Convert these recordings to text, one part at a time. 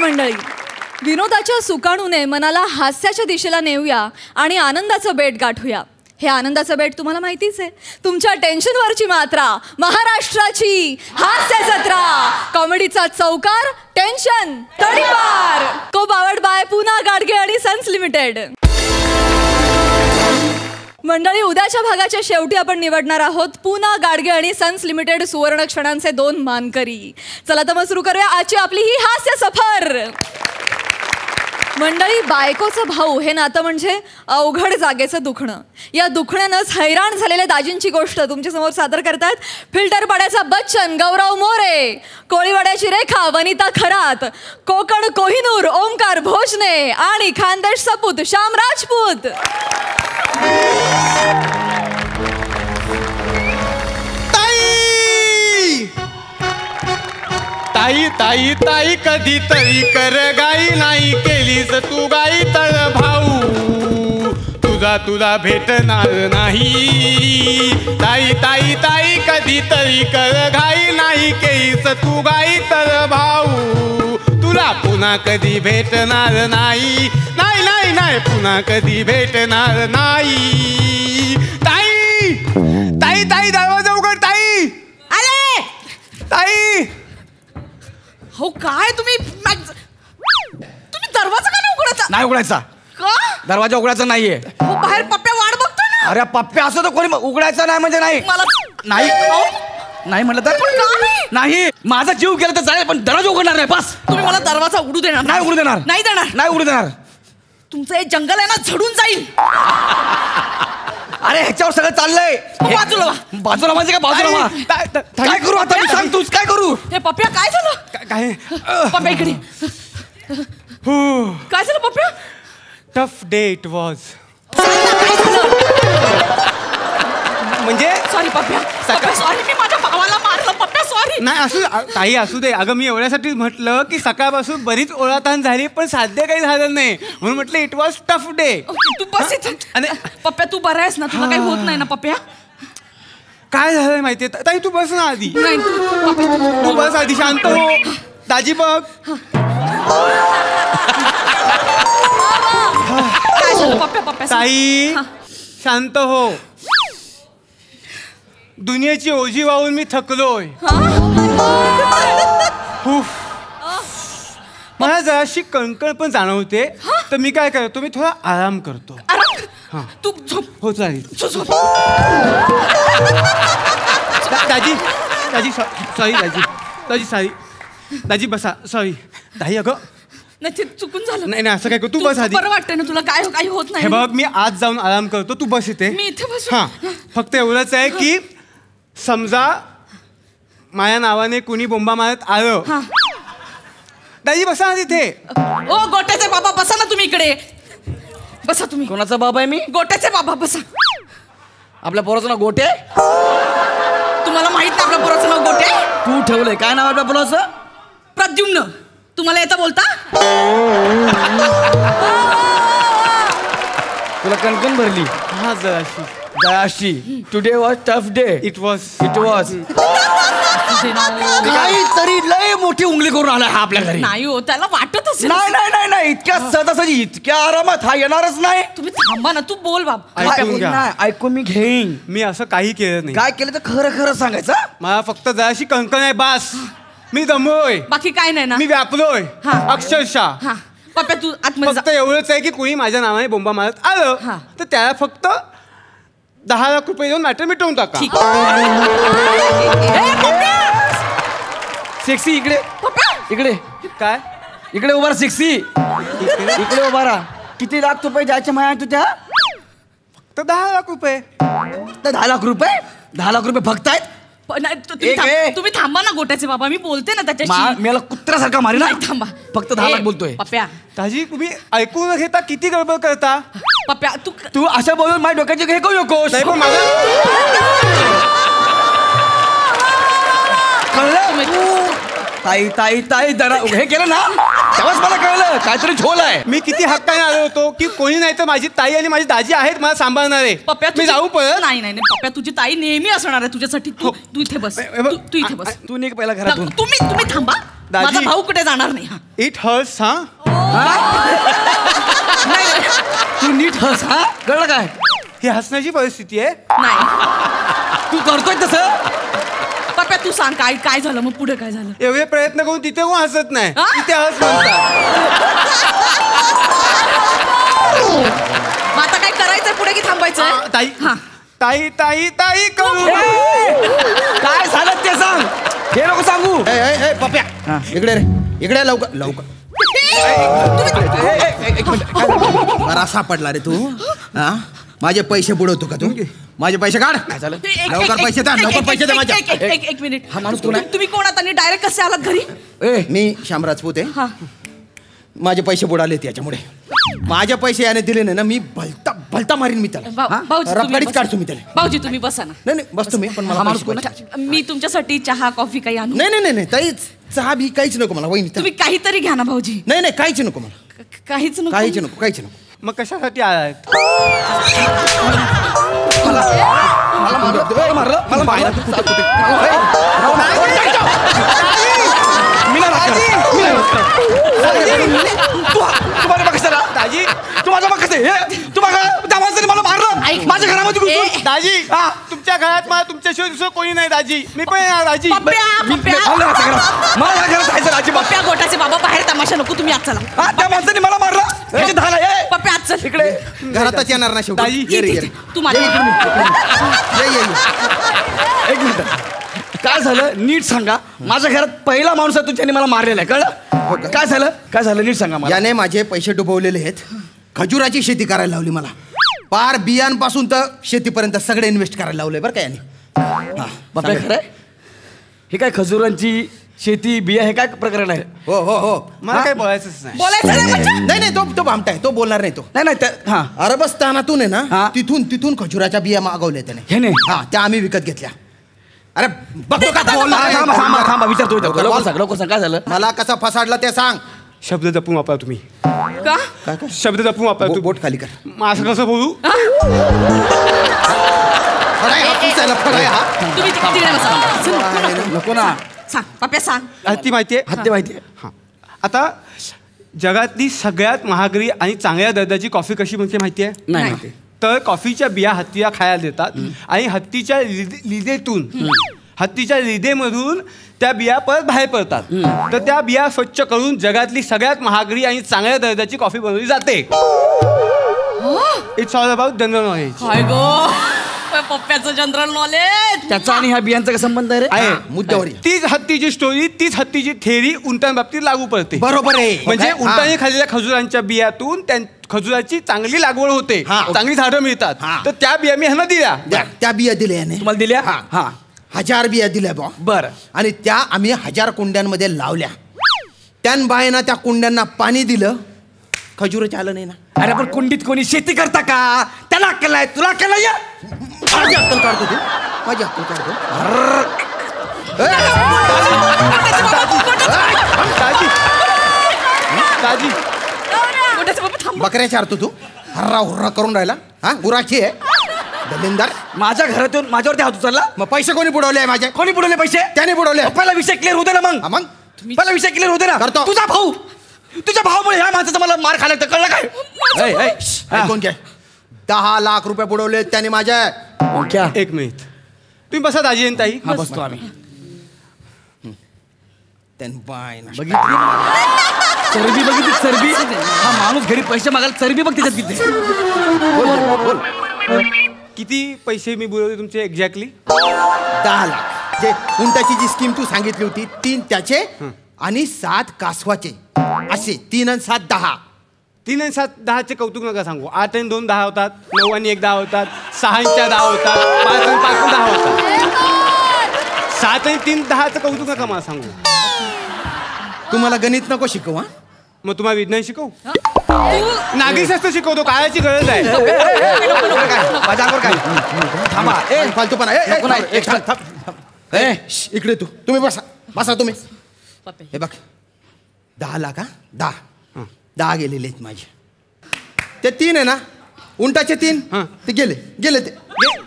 मंडळी, विनोदाच्या सुकाणूने मनाला हास्याच्या दिशेला नेऊया आणि आनंदाचं बेट गाठूया. हे आनंदाचं बेट तुम्हाला माहितीच आहे. तुमच्या टेन्शनवरची मात्रा, महाराष्ट्राची हास्य जत्रा, कॉमेडीचा चौकार, टेन्शन तडीपार. को पावर्ड बाय पुना गाडगे आणि सन्स लिमिटेड. मंडळी, उद्याच्या भागाच्या शेवटी आपण निवडणार आहोत पुना गाडगे आणि सन्स लिमिटेड सुवर्ण क्षणांचे 2 मानकरी. चला तर मग सुरू करूया आजची आपली ही हास्य सफर. मंडळी, बायकोचं भाऊ हे नातं म्हणजे अवघड जागेचं दुखणं. या दुखण्यानंच हैराण झालेल्या दाजींची गोष्ट तुमच्यासमोर सादर करतात फिल्टर पाड्याचा बच्चन गौरव मोरे, कोळीवाड्याची रेखा वनिता खरात, कोकण कोहिनूर ओमकार भोजने आणि खानदेश सपूत श्याम राजपूत. ताई ताई ताई कधीतरी कर गाई, नाही केलीस तू गाई तर भाऊ तुला भेटणार नाही. ताई ताई ताई कधीतरी कर घाई, नाही केलीस तू गाई तर भाऊ तुला पुन्हा कधी भेटणार नाही. नाही नाही नाही पुन्हा कधी भेटणार नाही. ताई ताई ताई दरवाजा उघड. ताई आले. ताई. हो काय तुम्ही दरवाजा का नाही उघडायचा? नाही उघडायचा. का दरवाजा उघडायचा नाहीये. हो बाहेर पप्प्या वाट बघतो ना. अरे पप्प्या असं तर कोणी उघडायचा नाही म्हणजे नाही. मला नाही नाही म्हटलं तर नाही. माझा जीव गेला तर चालेल पण दरवाजा उघडणार नाही. बस तुम्ही मला दरवाजा उघडू देणार नाही. उघडू देणार नाही. देणार नाही. उघडू देणार. तुमचं हे जंगल आहे ना झडून जाईल. अरे ह्याच्यावर सगळं चाललंय. बाजूला बाजूला म्हणजे काय? बाजूला काय करू आता? मी सांग तूच काय करू? हे पप्प्या काय झालं? काय पप्प्या इकडे. काय झालं पप्प्या? Tough day it was. काय झालं? म्हणजे सॉरी पप्प्या. सॉरी, मी माझ्या भावाला मारलं. पप्प्या सॉरी. नाही असू काही असू दे. अगं मी एवढ्यासाठीच म्हटलं की सकाळपासून बरीच ओळाताण झाली पण साध्य काही झालं नाही म्हणून म्हटलं इट वॉज टफ डे. तू बस इथे. आणि पप्प्या तू बरा आहेस ना? तुला काही होत नाही ना पप्प्या? काय झालंय माहितीये ताई? तू बस ना आधी. नाही तू बस आधी. शांत हो. दाजी बघ. काय झालं पप्प्या? पप्प्या ताई शांत हो. दुनियेची ओझी वाहून मी थकलोय. मला जराशी कणकण पण जाणवते तर मी काय करतो, मी थोडा आराम करतो. तू झोप. हो चालेल. दाजी दाजी सॉरी. दाजी सॉरी. दाजी बसा. सॉरी ताई. अगं नाही ते चुकून झालं. नाही नाही असं काय करू. तू बस आधी. बरं वाटतंय ना तुला? काय काही होत नाही. हे बघ मी आज जाऊन आराम करतो. तू बस इथे. मी इथे बसू. हां फक्त एवढंच आहे की समजा माझ्या नावाने कुणी बोंबा मारत आलं. दाजी बसा ना तिथे. ओ गोट्याचे बाबा बसा ना तुम्ही इकडे. बसा तुम्ही. कोणाचा बाबा आहे मी? गोट्याचे बाबा बसा. आपल्या पोराचं नाव गोटे. तुम्हाला माहित नाही आपल्या पोराचं नाव गोटे? तू ठेवलंय. काय नाव आपल्या पोराचं? प्रद्युम्न. तुम्हाला येतं बोलता? तुला कणकण भरली? हा जराशी. Today was tough day. It was. काहीतरी लय मोठी उंगली करून आला हा आपल्या घरी. नाही हो त्याला वाटत असेल. नाही नाही नाही नाही इतक्या सहजासहजी इतक्या आरामात हा येणारच नाही. तुम्ही थांबा ना. तू बोल बाप. ऐकून मी घेईन. मी असं काही केलं नाही. काय केलं तर खरं खरं सांगायचं. मला फक्त जराशी कणकण आहे बास. मी दमलोय. बाकी काय नाही ना? मी व्यापलोय अक्षरशः. हा पप्प्या तू आतमध्ये फक्त एवढंच आहे की कुणी माझ्या नावाने बोंबा मारत आलं तर त्याला फक्त 10 लाख रुपये देऊन मॅटर मिटवून टाका. सेक्सी इकडे. इकडे काय? इकडे उभा राहा. सेक्सी इकडे उभा राहा. किती लाख रुपये द्यायचे माया तुझ्या? फक्त 10 लाख रुपये. 10 लाख रुपये? 10 लाख रुपये फक्त आहेत? तुम्ही थांबा ना गोट्याचे बाबा. मी बोलते ना त्याच्याशी. मला कुत्र्यासारखा मारी ना. थांबा. फक्त 10 लाख बोलतोय. पप्प्या ताजी तुम्ही ऐकून न घेता किती गडबड करता. पप्प्या तू अशा बोलून माझ्या डोक्याची हे करू नकोस. कळलं? ताई ताई ताई जरा हे केलं ना तेव्हाच मला कळलं काहीतरी झोल आहे. मी किती हक्काने आलो होतो की कोणी नाही तर माझी ताई आणि माझी दाजी आहेत मला सांभाळणारे. पप्प्या मी जाऊ परत? नाही नाही पप्प्या तुझी ताई नेहमी असणार आहे तुझ्यासाठी. तू इथे बस. तू इथे बस. तू निघ पहिला घरातून. तुम्ही थांबा. माझा भाऊ कुठे जाणार नाही. हा. इट हर्ट्स हा. नाही, नाही. तू नीट हस हा कळलं काय ही हसण्याची परिस्थिती आहे. नाही तू करतोय तसं पप्प्या तू सांग काय काय झालं मग पुढे काय झालं. एवढे प्रयत्न करून तिथे कोण हसत नाही. हा? तिथे हस म्हणतात. मग आता काय करायचंय पुढे की थांबायचंय. ताई हा. ताई ताई ताई करू. काय झालं ते सांग हे नको सांगू पप्या इकडे रे इकडे लवकर लवकर बरा सापडला रे तू हा माझे पैसे बुडवतो का तू माझे पैसे काढ लवकर पैसे द्या लवकर पैसे द्या माझ्या एक मिनिट. हा माणूस कोण आहे? तुम्ही कोण आता डायरेक्ट कसे आलात घरी. मी श्याम राजपूत आहे हा. माझे पैसे बुडाले त्याच्यामुळे माझे पैसे याने दिले नाही ना मी भलता भलता मारीन मी त्याला हा? भाऊजी तुम्ही रबकाडीच बसा. काढतो मी त्याला भाऊजी तुम्ही बसा ना. नाही नाही बसतो मी पण मला माणूस पैसे कोण पाहिजे. मी तुमच्यासाठी चहा कॉफी काही आणू. नाही नाही नाही नाही ताई चहा बी काहीच नको मला वहिनी तुम्ही काहीतरी घ्या ना भाऊजी. नाही नाही काहीच नको मला काहीच नको. काहीच नको काहीच नको मग कशासाठी आलात. मला मारलं मला मारलं मी नाही लागणार. मी नाही लागणार. तू माझ्या मागं सरा. दाजी तू माझ्या मागं सर. हे, तू माझ्या त्या माणसाने मला मारलं ऐक. माझ्या घरामध्ये घुसून. दाजी हा. तुमच्या घरात मला तुमच्याशिवाय दुसरं कोणी नाही दाजी. मी पण येणार दाजी. पप्प्या पप्प्या मला या घरात- मला या घरात राहायचं अजिबात. पप्प्या गोटाचे बाबा बाहेर तमाशा नको तुम्ही आज चला. हा, त्या माणसाने मला मारलं याची धाल आहे. पप्प्या आज चल इकडे घरातच येणार ना शेवटी दाजी, ये रे, ये रे. तू माझ्या ये, ये, ये. एक मिनिट काय झालं नीट सांगा. माझ्या घरात पहिला माणूस आहे तू ज्याने मला मारलेला आहे कळलं. काय झालं काय झालं नीट सांगा मला. याने माझे पैसे डुबवलेले आहेत खजुराची शेती करायला लावली मला पार बियांपासून तर शेतीपर्यंत सगळे इन्व्हेस्ट करायला लावलंय बरं का याने बापरे खरंय हे काय खजुरांची शेती बिया हे काय प्रकरण आहे. हो हो हो मला काही बोलायचंच नाही. बोलायचं नाही म्हणजे? नाही नाही तो भामटा आहे तो बोलणार नाही तो नाही नाही हा अरबस्थानातून आहे हा. ना तिथून खजुराच्या बिया मागवल्या त्याने ह्याने? हा त्या आम्ही विकत घेतल्या. अरे बघतो का बोलणार हा, आहे? थांबा थांबा थांबा विचारतो लवकर लवकर बोल. सांग लवकर सांग काय झालं. मला कसं फसाडलं ते सांग. शब्द जपून वापरा तुम्ही. का काय काय शब्द जपून वापरा तू. बोट खाली कर. मग असं कसं बोलू. फराय हा, पुसायला फराय हा. तुम्ही तिकडे बसा. चल, नको ना सांग पप्प्या सांग. ती माहिती आहे. हत्ते माहिती आहे. हां आता जगातली सगळ्यात महागडी आणि चांगल्या दर्जाची कॉफी कशी म्हणते माहिती आहे. नाही नाही. माहिती. तर कॉफीच्या बिया हत्तीला खायला देतात आणि हत्तीच्या लिदेतून हत्तीच्या लिदेमधून त्या बिया परत बाहेर पडतात. तर त्या बिया स्वच्छ करून जगातली सगळ्यात महागडी आणि चांगल्या दर्जाची कॉफी बनवली जाते. It's all about general knowledge. काय गो पप्प्याचं जनरल नॉलेज. त्याचा आणि ह्या बियांचा काय संबंध आहे रे. आहे मुद्द्यावर ये. तीच हत्तीची स्टोरी तीच हत्तीची थेअरी उंटांबाबतीत लागू पडते. बरोबर आहे म्हणजे काय? उंटाने खाल्लेल्या खजुरांच्या बियातून खजुराची चांगली लागवड होते. हा. चांगली झाडं मिळतात. हा. तर त्या बिया मी ह्यांना दिल्या. त्या बिया दिल्या याने तुम्हाला दिल्या हा. हा 1000 बिया दिल्या बा बरं आणि त्या आम्ही 1000 कुंड्यांमध्ये लावल्या. त्यान बायना त्या कुंड्यांना पाणी दिलं खजूरच आलं नाही ना. अरे पण कुंडीत कोणी शेती करता का त्याला अक्कल आहे तुला अक्कल नाही आहे? माझी अक्कल काढतो तू माझी अक्कल काढतो. दाजी दाजी गोटाचे बाबा थांब. बकऱ्या चारतो तू हर्रा हुर्रा करून राहिला हा गुराची आहे दलिंदार. माझ्या घरात येऊन माझ्यावरती हात उचलला. मग पैसे कोणी बुडवले माझे कोणी बुडवले पैसे त्याने बुडवले. पहिला विषय क्लिअर होते ना मग हा, मग पहिला विषय क्लिअर होते ना. करतो. तुझा भाऊ तुझ्या भावामुळे ह्या माणसाचा मला मार खायला तर कळलं काय. ऐ, ऐ, हा. ऐकून घे 10 लाख रुपये बुडवले त्याने माझ्या. क्या? एक मिनिट तुम्ही बसा दाजी आणि ताई. हा बसतो आम्ही. त्यान बायना बघितली चरबी बघितली चरबी. हा माणूस घरी पैसे मागायला चरबी बघ त्याच्यात किती. किती पैसे मी बोलवले तुमचे एक्झॅक्टली. 10 लाख जे उंटाची जी स्कीम तू सांगितली होती 3 त्याचे आणि 7 कासवाचे असे 3 आणि 7 10. 3 आणि 7 10चे कौतुक नका सांगू. 8 आणि 2 10 होतात. 9 आणि 1 10 होतात. 6 आणि 4 10 होतात. 5 आणि 5 10 होतात. 7 आणि 3 10चं कौतुक नका मला सांगू. तुम्हाला गणित नको शिकवू हा. मग तुम्हाला विज्ञान शिकवू. नागरिकशास्त्र शिकवतो. काळाची गरज आहे. माझ्या अंगावर काय थांबा ए फालतूपणा नको नाही, एक थांब, थांब, थांब. ए, इकडे तू तुम्ही बसा बसा तुम्ही. पप्प्या. हे बघ 10 लाख हा 10 गेलेले आहेत माझे. ते 3 आहे ना उंटाचे 3 हां. ते गेले गेले ते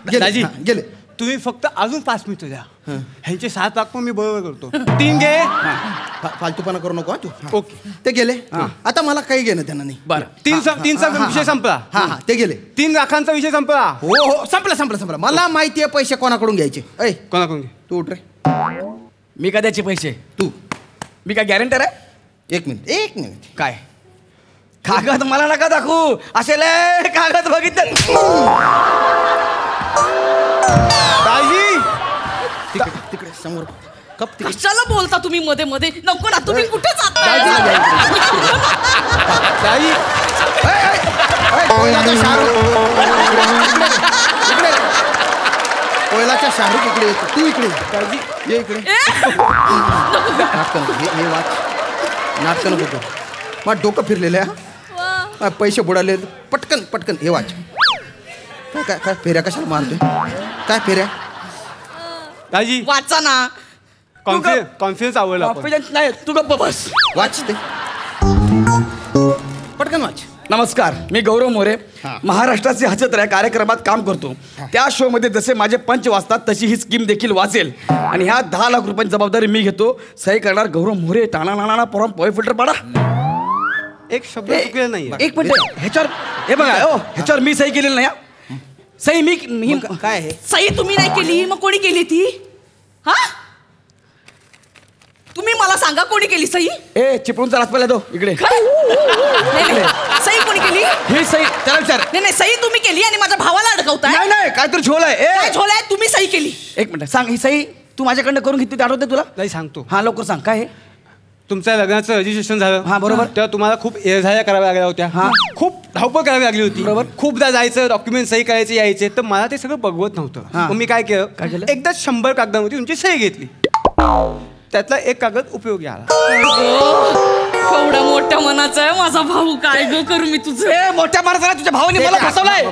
गेले दाजी. हां, गेले तुम्ही फक्त अजून 5 मिनिटं द्या. ह्यांचे 7 लाख पण मी बरोबर करतो. 3 घे. फालतूपणा करू नको हा तू. ओके. ते गेले. आता मला काही घेणं त्यांना नाही. बरं. 3चा विषय संपला. हा ते गेले. 3 लाखांचा विषय संपला. हो संपला. मला माहिती आहे पैसे कोणाकडून घ्यायचे. ऐ कोणाकडून घे? तू उठ रे. मी का द्यायचे पैसे? तू मी काय गॅरंटर आहे? एक मिनिट. काय कागद मला नका दाखवू. असे लय कागद बघितलं. दाजी तिकडे समोर कप तिकडे. कशाला बोलता तुम्ही मध्ये मध्ये? नको ना, तुम्ही कुठे जाता? दाजी कोयलाच्या शाहरुख इकडे येतो. तू इकडे ये इकडे. नाटकं नको करू. मग डोकं फिरलेलं आहे. पैसे बुडाले. पटकन हे वाच. काय फेऱ्या कशाला मारतोय? काय फेऱ्या? दाजी वाचा ना. कॉन्फिडन्स आवडला. कॉन्फिडन्स नाही, तू गप्प बस. वाच ते पटकन वाच. नमस्कार, मी गौरव मोरे. महाराष्ट्राचे हसत कार्यक्रमात काम करतो. त्या शो मध्ये जसे माझे पंच वाचतात तशी ही स्कीम देखील वाचेल. आणि ह्या 10 लाख रुपयांची जबाबदारी मी घेतो. सही करणार गौरव मोरे. टाणा नाना पोरम पोय फिल्टर पाडा. एक शब्द चुकलेला नाही. एक मिनिट. ह्याच्यावर हे बघा. ह्याच्यावर मी सही केलेली नाही. सही मी काय आहे? सही तुम्ही नाही केली, मग कोणी केली ती? हा, तुम्ही मला सांगा कोणी केली सही? ए चिपळूणचा राजपाल दो इकडे. नाही, सही कोणी केली? ही सही त्याला विचार. नाही, सही तुम्ही केली आणि माझ्या भावाला अडकवताय. नाही काहीतरी झोल आहे. काय झोलाय? तुम्ही सही केली. एक मिनिट सांग. ही सही तू माझ्याकडनं करून घेतली, आठवते तुला? नाही सांगतो. हा लवकर सांग. काय आहे? तुमच्या लग्नाचं रजिस्ट्रेशन झालं. हा, बरोबर. तेव्हा तुम्हाला खूप एरझाया कराव्या लागल्या होत्या. हा. खूप धावपळ करावी लागली होती. बरोबर. खूपदा जायचं, डॉक्युमेंट सही करायचे यायचे. तर मला ते सगळं बघवत नव्हतं. हा. मग मी काय केलं? एकदा 100 कागदामध्ये तुमची सही घेतली. त्यातला एक कागद उपयोगी आला. एवढा मोठ्या मनाचा आहे माझा भाऊ. काय गो करू मी तुझं? ए मोठ्या माणसाला तुझ्या भावाने मला फसवलंय.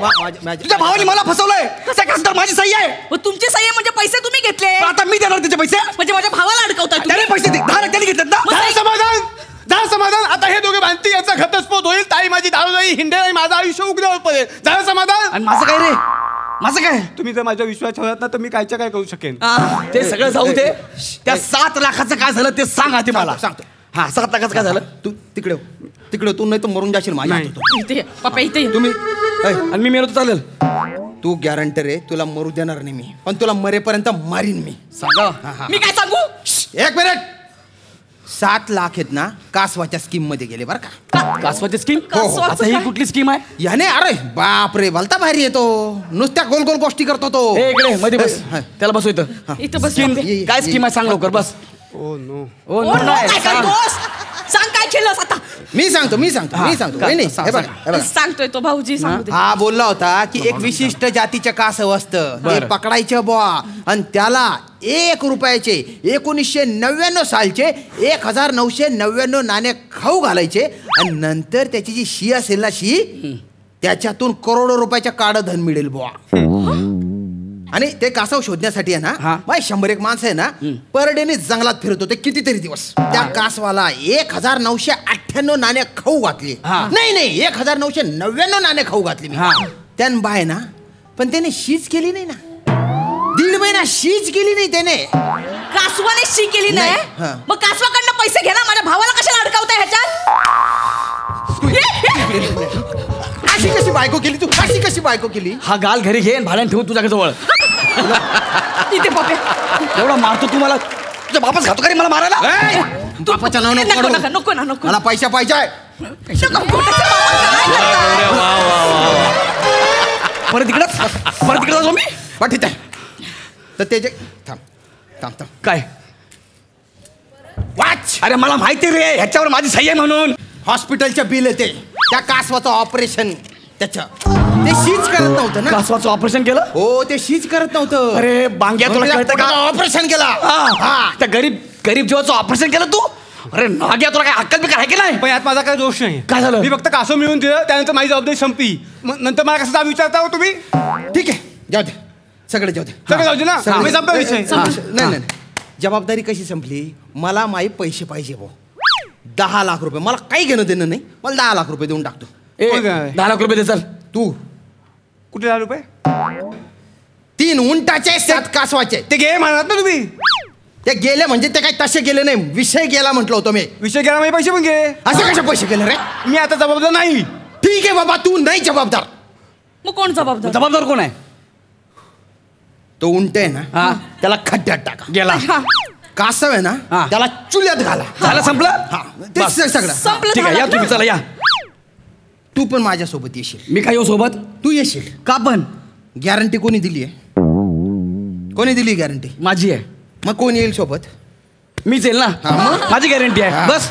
तुझ्या भावाने मला फसवलंय. कसं माझी सही आहे? मग तुमची सही आहे म्हणजे पैसे तुम्ही घेतले. पण आता मी देणार त्याचे पैसे. म्हणजे माझ्या भावाला अडकवताय तुम्ही. त्याने पैसे दे. 10 लाख त्याने घेतलेत ना. झालं समाधान. आता हे दोघे भांडती, याचा घटस्फोट होईल. ताई माझी दारू जाई हिंडे आणि माझं आयुष्य उघड्यावर पडेल. झालं समाधान. आणि माझं काय रे? माझं काय? तुम्ही जर माझ्या विश्वास ठेवलात ना तर मी काय करू शकेन. ते सगळं जाऊ दे. त्या 7 लाखाचं काय झालं ते सांग आधी मला. सांगतो. हा 7 लाखाचं काय झालं? तू तिकडे तू नाही तर मरून जाशील माझ्या नाही. हातात. इथे ये, पप्पा इथे ये. तुम्ही आणि मी मेलो तर चालेल? तू गॅरंटर आहे. तुला मरू देणार नाही मी. पण तुला मरेपर्यंत मारीन मी. सांगा. मी काय सांगू? एक मिनिट. 7 लाख आहेत ना कासवाच्या स्कीम मध्ये गेले बरं का. कासवाची स्कीम? कासवाचं आता ही काय? कुठली स्कीम आहे? याने अरे बाप रे भलता भारी येतो. नुसत्या गोल गोल गोष्टी करतो तो. ए इकडे मध्ये बस. हा. त्याला बसू इथं. इथं बस. स्कीम ये. काय स्कीम आहे सांग लवकर बस. Oh no. Oh oh, no no, नाही काय सांग. करतोस? सांग काय केलंस आता? मी सांगतो. काय? नाही, सांग, हे बघा, सांग. हे बघा. सांगतोय तो भाऊजी सांगू दे. हा बोलला होता की एक विशिष्ट जातीचं कासव असतं. ते बरं. पकडायचं बुवा आणि त्याला 1 रुपयाचे 1999 सालचे 1999 नाणे खाऊ घालायचे आणि नंतर त्याची जी शी असेल ना त्याच्यातून करोडो रुपयाच्या काळं धन मिळेल बुवा. आणि ते कासव शोधण्यासाठी आहे ना 100 माणसं आहे ना पर डेने जंगलात फिरत होते कितीतरी दिवस. त्या कासवाला 1998 नाणे खाऊ घातली. नाही 1999 नाणे खाऊ घातली मी. त्यान बाय ना पण त्याने शीच केली नाही ना. 1.5 महिना शीच केली नाही त्याने. कासवाने शी केली नाही. हा. मग कासवाकडनं पैसे घे ना. माझ्या भावाला कशाला अडकवताय ह्याच्यात? अशी कशी बायको केली तू? अशी कशी बायको केली? हा गाल घरी घे आणि भाड्याने ठेवून तुझ्या जवळ. इथे पप्पे. एवढा मारतो तू मला. तुझा बापच खातो का रे मला मारायला? बापाच्या नाव नको नको नका, नको ना, नको. मला पैसा पाहिजे. नको, त्याच्या बाबा काय? परत इकडे जाऊ मी. पण ठीक आहे. तर ते जे थांब काय? वाच. अरे मला माहिती रे ह्याच्यावर माझी सही आहे म्हणून. हॉस्पिटलचं बिल येते. त्या कासवाचं ऑपरेशन त्याचं ते शीच करत नव्हतं ना. कासवाचं ऑपरेशन केलं? हो ते शीच करत नव्हतं. अरे बांग्या तुला कळतं का? ऑपरेशन केला. त्या गरीब जीवाचं ऑपरेशन केलं तू? अरे नाग्या तुला काय अक्कल बिकल आहे की नाही? पण यात माझा काही दोष नाही. काय झालं? मी फक्त कासव मिळून दिलं त्यानंतर माझी जबाबदारी संपली. नंतर मला कसं जाब विचारता हो तुम्ही? ठीक आहे जाऊ दे. सगळं जाऊ दे. सगळं जाऊ दे ना. आम्ही संपला विषय. नाही जबाबदारी कशी संपली? मला माही पैसे पाहिजे भाऊ. 10 लाख रुपये. मला काही घेणं देणं नाही. मला 10 लाख रुपये देऊन टाकतो. 10 लाख रुपये दे चल. तू कुठे 10 रुपये? 3 उंटाचे 7 कासवाचे. ते घे म्हणत ना तुम्ही. ते गेले म्हणजे ते काही तसे गेले नाही, विषय गेला म्हटलं होतं मी. विषय घ्या माझे पैसे पण घे. असे कसे पैसे गेले रे? मी आता जबाबदार नाही. ठीक आहे बाबा, तू नाही जबाबदार. मग कोण जबाबदार? जबाबदार कोण आहे? तो उंट आहे ना, हा. त्याला खड्ड्यात टाका. गेला. कासव आहे ना, हा. त्याला चुल्यात घाला. झालं, संपलं. हा, तेच बस. सगळं. संपलं ठीक आहे, या झालं तुम्ही, ना? चला या. तू पण माझ्यासोबत येशील. मी काय येऊ सोबत? तू येशील. का पण? गॅरंटी कोणी दिली आहे? कोणी दिली गॅरंटी? माझी आहे. मग कोण येईल सोबत? मीच येईल ना. हा, मग? माझी गॅरंटी आहे. बस.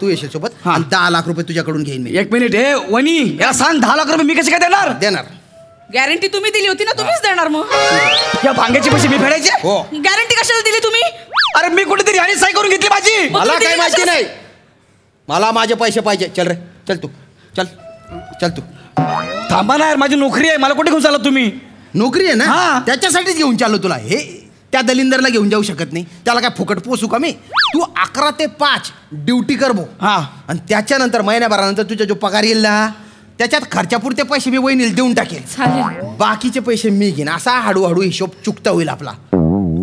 तू येशील सोबत. हा. आणि 10 लाख रुपये तुझ्याकडून घेईन मी. एक मिनिट. हे वनी, याला सांग 10 लाख रुपये मी कसे काय देणार? देणार. गॅरंटी तुम्ही दिली होती ना, तुम्हीच देणार. मग या भांग्याचे पैसे मी फेडायचे? हो. गॅरंटी कशाला दिली तुम्ही? अरे मी कुठेतरी आणि सही करून घेतली माझी. मला तुम्ही काही दिली माहिती कशाला? नाही. मला माझे पैसे पाहिजे. चल रे, चल तू. चल तू. थांबा ना यार, माझी नोकरी आहे. मला कुठे घेऊन चालला तुम्ही? नोकरी आहे ना, हा. त्याच्यासाठीच घेऊन चाललो तुला. हे त्या दलिंदरला घेऊन जाऊ शकत नाही. त्याला काय फुकट पोसू का मी? तू 11 ते 5 ड्युटी कर भाऊ. हा. आणि त्याच्यानंतर महिन्याभरानंतर तुझा जो पगार येईल ना, त्याच्यात खर्चापुरते पैसे मी वहिनीला देऊन टाकेल. चालेल. बाकीचे पैसे मी घेईन. असा हळूहळू हिशोब चुकता होईल आपला.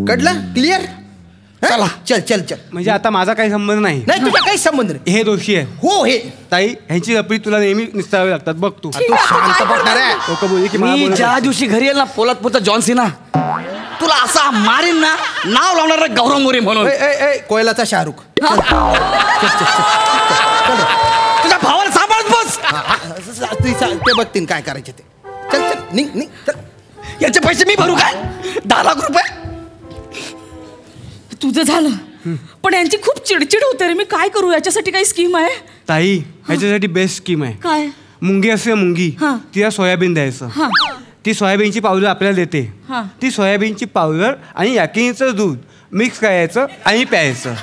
कळलं? क्लिअर? चला. चल. म्हणजे आता माझा काही संबंध नाही. नाही, तुझा काही संबंध नाही. हे दोषी आहे. हो, हे ताई ह्यांची लपडी तुला नेहमी निसटावे लागतात बघ तू. तू शांत बसणार आहे. लोक बोलली की मला मी बोलत ज्या नाही. दिवशी घरी येईल ना, पोलादपूरचा जॉन सीना, तुला असा मारीन ना, नाव लावणार गौरव मोरे म्हणून. कोयलाचा शाहरुख. तुझ्या भावाला सांभाळत बस. ते बघतील काय करायचे ते. चल निघ. चल. याचे पैसे मी भरू काय? 10 लाख रुपये? तुझं झालं, पण यांची खूप चिडचिड होते रे. मी काय करू? याच्यासाठी काही स्कीम आहे? ताई ह्याच्यासाठी बेस्ट स्कीम आहे. काय? मुंगी असते मुंगी, हा. तिला सोयाबीन द्यायचं. हा. ती सोयाबीनची पावडर आपल्याला देते. हा. ती सोयाबीनची पावडर आणि याकिनीचं दूध मिक्स करायचं आणि प्यायचं.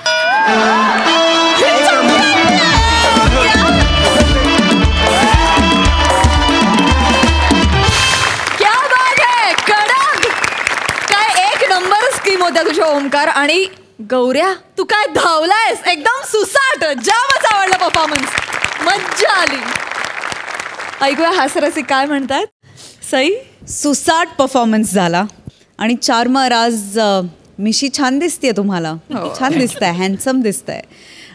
क्या बात है, कडक. काय एक नंबर स्कीम होत्या तुझ्या ओमकार. आणि गौऱ्या, तू काय धावलायस एकदम सुसाट. जामच आवडला परफॉर्मन्स, मज्जा आली. ऐकूया हास्यरसिक काय म्हणतात. सई? सुसाट परफॉर्मन्स झाला आणि चार्मर आज मिशी छान दिसतेय तुम्हाला. छान दिसतंय, हँडसम दिसतंय.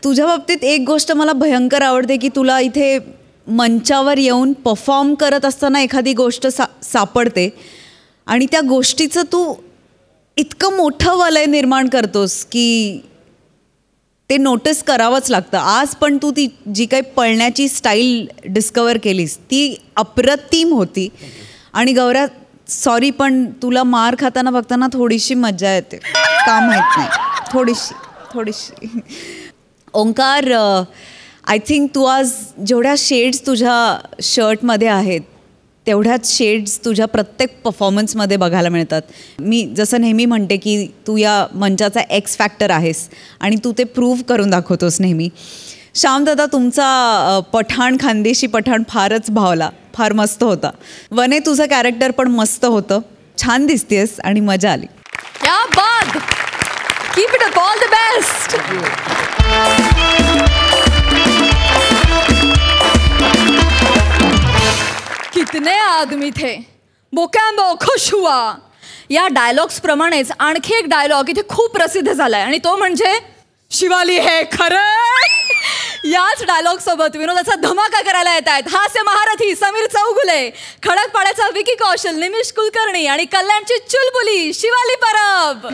तुझ्या बाबतीत एक गोष्ट मला भयंकर आवडते की तुला इथे मंचावर येऊन परफॉर्म करत असताना एखादी गोष्ट सापडते आणि त्या गोष्टीचं तू इतकं मोठं वलय निर्माण करतोस की ते नोटीस करावंच लागतं. आज पण तू ती जी काही पळण्याची स्टाईल डिस्कवर केलीस ती अप्रतिम होती. आणि गौऱ्या, सॉरी पण तुला मार खाताना बघताना थोडीशी मजा येते. का माहीत नाही, थोडीशी. ओंकार, आय थिंक तू आज जेवढ्या शेड्स तुझ्या शर्टमध्ये आहेत तेवढ्याच शेड्स तुझ्या प्रत्येक परफॉर्मन्समध्ये बघायला मिळतात. मी जसं नेहमी म्हणते की तू या मंचाचा एक्स फॅक्टर आहेस आणि तू ते प्रूव्ह करून दाखवतोस नेहमी. श्यामदादा, तुमचा पठाण, खानदेशी पठाण फारच भावला, फार मस्त होता. वने, तुझं कॅरेक्टर पण मस्त होतं. छान दिसतेस आणि मजा आली. क्या बात. Keep it up. All the best. कितने आदमी थे, मोकॅम्बो खुश हुआ. या डायलॉग्स प्रमाणेच आणखी एक डायलॉग इथे खूप प्रसिद्ध झालाय आणि तो म्हणजे शिवाली हे खरं. याच डायलॉग सोबत विनोदाचा धमाका करायला येत आहेत हास्य महारथी समीर चौगुले, खडकपाड्याचा विकी कौशल, निमिष कुलकर्णी आणि कल्याणची चुलबुली शिवाली परब.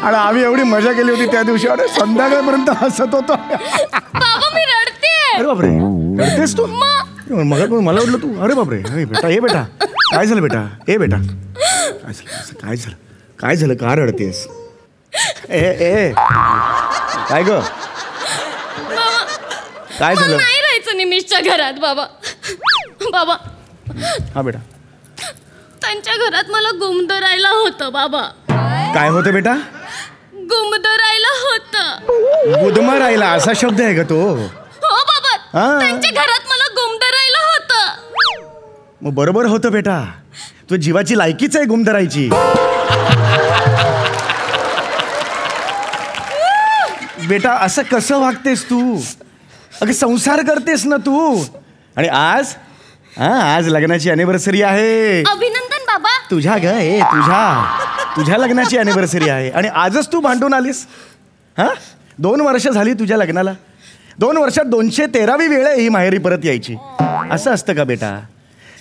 आणि आम्ही एवढी मजा केली होती त्या दिवशी. अरे संध्याकाळपर्यंत हसत होतो. बाबा मी रडते. अरे बापरे, रडतेस तू? मग मला वाटलं तू. अरे बापरे, अरे बेटा, ए बेटा, काय झालं बेटा? ए बेटा, काय झालं का रडतेस? ए काय ग, काय झालं? नाही राहायचं निमिषच्या घरात बाबा. बाबा, हा बेटा, त्यांच्या घरात मला गुमदरायला होतं बाबा. काय होतं बेटा? गुमदरायला होतं. गुदमा राहिला असा शब्द आहे का तो? हो बाबा, हा. त्यांच्या घरात मला गुमदरायला होतं. मग बरोबर होतं बेटा. तू जीवाची लायकीच आहे गुमधरायची. बेटा असं कसं वागतेस तू? अगं संसार करतेस ना तू. आणि आज लग्नाची अॅनिव्हर्सरी आहे. अभिनंदन बाबा. तुझ्या तुझ्या लग्नाची अॅनिव्हर्सरी आहे आणि आजच तू भांडून आलीस. 2 वर्ष झाली तुझ्या लग्नाला. 2 वर्षात 213वी वेळ ही माहेरी परत यायची. असं असतं का बेटा?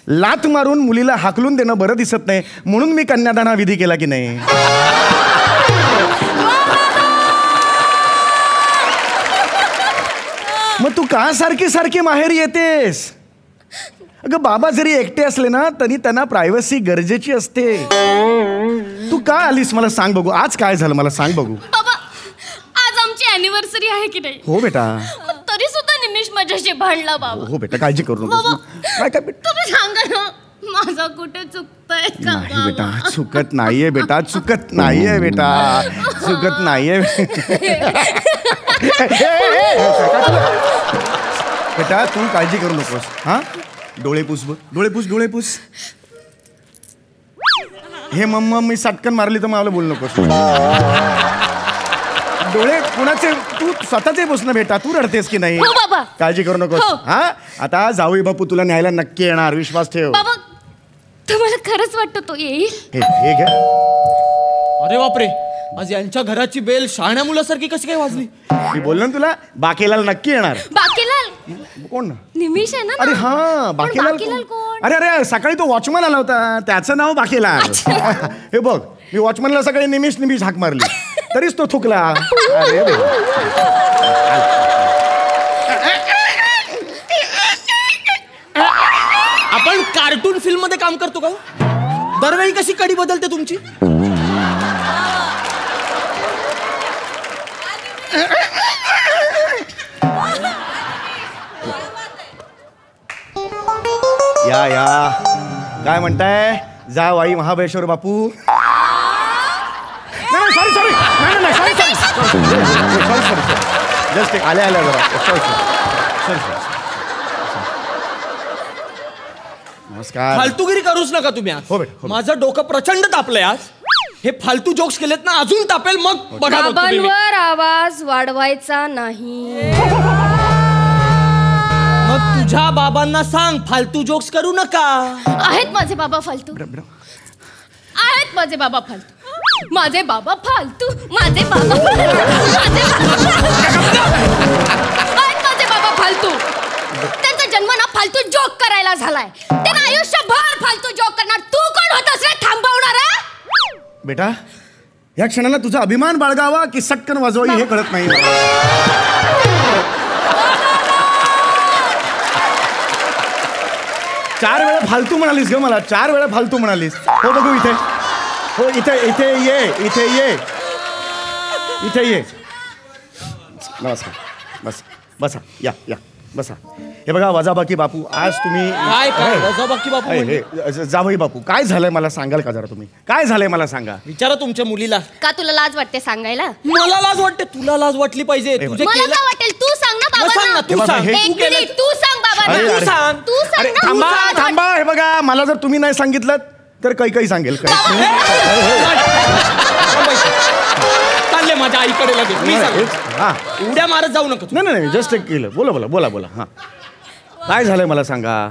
लाथ मारून मुलीला हाकलून देणं बरं दिसत नाही म्हणून मी कन्यादान हा विधी केला की नाही. मग तू का सारखी सारखी माहेरी येतेस? अगं बाबा जरी एकटे असले ना तरी त्यांना प्रायव्हसी गरजेची असते. तू का आलीस मला सांग बघू. आज काय झालं मला सांग बघू. बाबा आज आमची अॅनिव्हर्सरी आहे की नाही? हो बेटा. तरी सुद्धा निमिष माझ्याशी भांडला बाबा. हो बेटा काळजी करू नको. काय काय बेटा तुम्ही सांगा ना माझा कुठे चुकतंय का? नाही बेटा चुकत नाहीये बेटा चुकत नाहीये बेटा चुकत नाहीये बेटा तू काळजी करू नकोस. डोळे पुस बघ. डोळे पुस. हे मम्मा मी सटकन मारली तर मला बोलू नकोस. डोळे कुणाचे तू स्वतःचे पुस ना बेटा. तू रडतेस की नाही? हो बाबा. काळजी करू नकोस. आता जाऊई बापू तुला न्यायला नक्की येणार. विश्वास ठेव. बाबा तुम्हाला खरंच वाटतं तो येईल? हे घ्या. अरे बापरे आज यांच्या घराची बेल शहाण्या मुलासारखी कशी काय वाजली? मी बोललो ना तुला बाकेलाल नक्की येणार. बाकीलाल कोण? निमिष आहे ना? अरे हा बाकेलाल कोण? अरे सकाळी तो वॉचमन आला होता त्याचं नाव बाकेलाल. हे बघ मी वॉचमनला सकाळी निमिष हाक मारली तरीच तो थुकला. अरे आपण कार्टून फिल्म मध्ये काम करतो का? दरवेळी कशी कडी बदलते तुमची? या काय म्हणताय जावाई महाबळेश्वर बापू? सॉरी जस्ट आल्या जरा. नमस्कार. फालतूगिरी करूच नका तुम्ही आज. हो बेटा. माझं डोकं प्रचंड तापलंय आज. हे फालतू जोक्स केलेत ना अजून तापेल मग बघा. बाबांवर आवाज वाढवायचा नाही. मग तुझ्या बाबांना सांग फालतू जोक्स करू नका. आहेत माझे बाबा फालतू. आहेत माझे बाबा फालतू. माझे बाबा फालतू. माझे बाबा आहेत माझे बाबा फालतू. त्यांचा जन्म ना फालतू जोक करायला झालाय. त्यांना आयुष्यभर फालतू जोक करणार. तू कोण होतास रे थांबवणार? बेटा या क्षणाला तुझा अभिमान बाळगावा की सटकन वाजवावी हे कळत नाही. 4 वेळा फालतू म्हणालीस ग मला. 4 वेळा फालतू म्हणालीस. हो बघू इथे. हो इथे ये. नमस्कार. बसा या बसा. हे बघा वजाबाकी बापू आज तुम्ही काय वजाबाकी बापू म्हणजे? जावई बापू काय झालंय मला सांगाल का जरा तुम्ही? काय झालंय मला सांगा. विचारा तुमच्या मुलीला. का तुला लाज वाटते सांगायला? मला लाज वाटते. तुला लाज वाटली पाहिजे. तुझे मला काय वाटेल? तू सांग ना बाबा. तू सांग. एक मिनिट तू सांग बाबा. तू सांग. तू सांग ना. थांबा. हे बघा मला जर तुम्ही नाही सांगितलं तर काही सांगेल. चालले माझ्या आईकडे लगेच. मी सांगेल. उड्या मारत जाऊ नका. नाही जस्ट एक केलं. बोला. हा काय झालंय मला सांगा.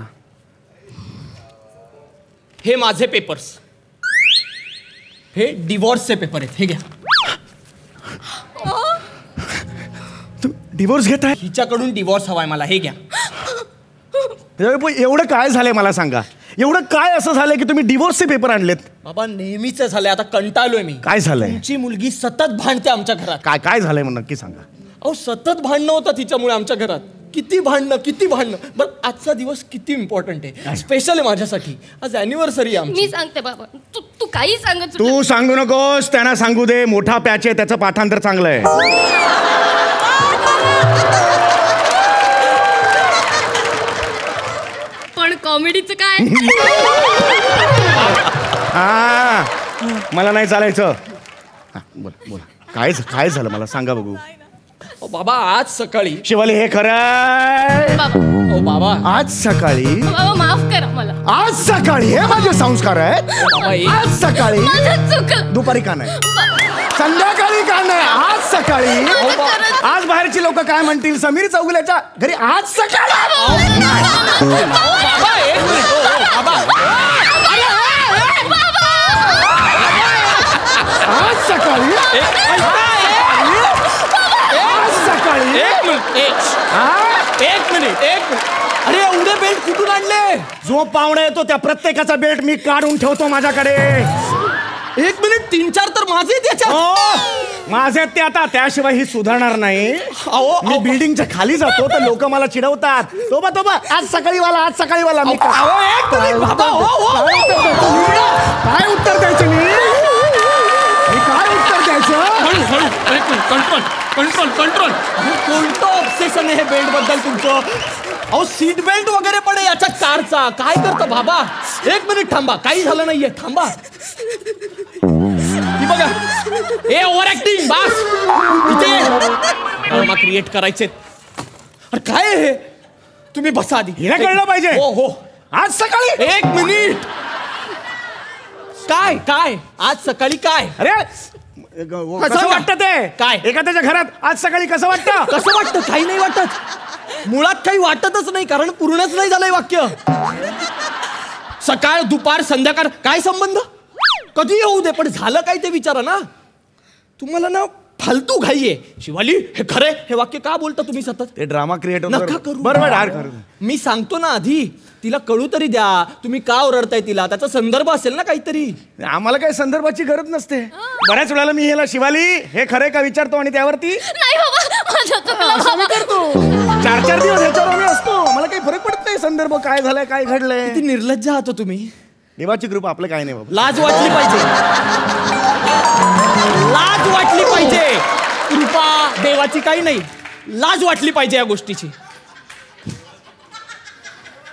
हे माझे पेपर्स. हे डिवोर्सचे पेपर आहेत. हे घ्या. डिवोर्स घेताय? हिच्याकडून डिवोर्स हवाय मला. हे घ्या. एवढं काय झालंय मला सांगा. एवढं काय असं झालंय की तुम्ही डिवोर्सचे पेपर आणलेत? बाबा नेहमीच झालंय. आता कंटाळलोय मी. काय झालंय? तुमची मुलगी सतत भांडते आमच्या घरात. काय झालंय म्हणून नक्की सांगा. अहो सतत भांडणं होतं तिच्यामुळे आमच्या घरात. किती भांडणं. बरं आजचा दिवस किती इम्पॉर्टंट आहे. स्पेशल आहे माझ्यासाठी. आज अॅनिव्हर्सरी आहे. मी सांगते बाबा. तू काही सांगत. तू सांगू नकोस. त्यांना सांगू दे. मोठा पॅच आहे त्याचं पाठांतर चांगलं आहे. पण कॉमेडीचं काय? मला नाही चालायचं. बोला काय झालं मला सांगा बघू. बाबा आज सकाळी शिवाली हे खरं बाबा आज सकाळी बाबा माफ करा मला. आज सकाळी हे माझे संस्कार आहेत. आज सकाळी माझं चुकलं. दुपारी का नाही संध्याकाळी का नाही आज सकाळी आज बाहेरची लोक काय म्हणतील समीर चौगुल्याच्या घरी आज सकाळी आज सकाळी एक मिनिट अरे एवढे बेल्ट कुठून आणले? जो पाहुणा येतो त्या प्रत्येकाचा बेल्ट मी काढून ठेवतो माझ्याकडे. 1 मिनिट 3-4 तर माझे त्याच्यात. माझे ते आता त्याशिवाय ही सुधारणार नाही. मी बिल्डिंगच्या खाली जातो तर लोक मला चिडवतात. तोबा आज सकाळी वाला काय उत्तर द्यायचं मी काय उत्तर द्यायचं? कंट्रोल कोणतं ऑब्सेशन आहे हे बेल्ट बद्दल तुमचं? अहो सीट बेल्ट वगैरे पण आहे याच्या कारचा. काय करतो बाबा? 1 मिनिट थांबा, काही झालं नाहीये, थांबा. बघा हे ओव्हर ऍक्टिंग बास. इथे क्रिएट करायचे. अरे काय हे? तुम्ही बसा आधी. हिला कळलं पाहिजे. हो आज सकाळी 1 मिनिट. काय आज सकाळी काय? अरे कसं वाटतं ते काय? एखाद्याच्या घरात आज सकाळी कसं वाटतं? कसं वाटतं? काही नाही वाटत. मुळात काही वाटतच नाही, कारण पूर्णच नाही झालंय वाक्य. सकाळ दुपार संध्याकाळ काय संबंध? कधी येऊ दे पण झालं काय ते विचारा ना. तुम्हाला ना फालतू घाई आहे. शिवाली हे खरंय हे वाक्य का बोलता तुम्ही सतत? ते ड्रामा क्रिएटर नका करू. बरोबर मी सांगतो ना आधी तिला कळू तरी द्या. तुम्ही का ओरडताय तिला? त्याचा संदर्भ असेल ना काहीतरी. आम्हाला काही संदर्भाची गरज नसते. बऱ्याच वेळेला मी ह्याला शिवाली हे खरंय का विचारतो आणि त्यावरती नाही बाबा माझं चुकलं बाबा. करतो. 4-4 दिवस ह्याच्यावर आम्ही असतो. मला काही फरक पडत नाही संदर्भ काय झालाय काय घडलंय. किती निर्लज्ज आहात तुम्ही. देवाची कृपा आपलं काय नाही बाबा. लाज वाटली पाहिजे. लाज वाटली पाहिजे. कृपा देवाची काही नाही, लाज वाटली पाहिजे या गोष्टीची.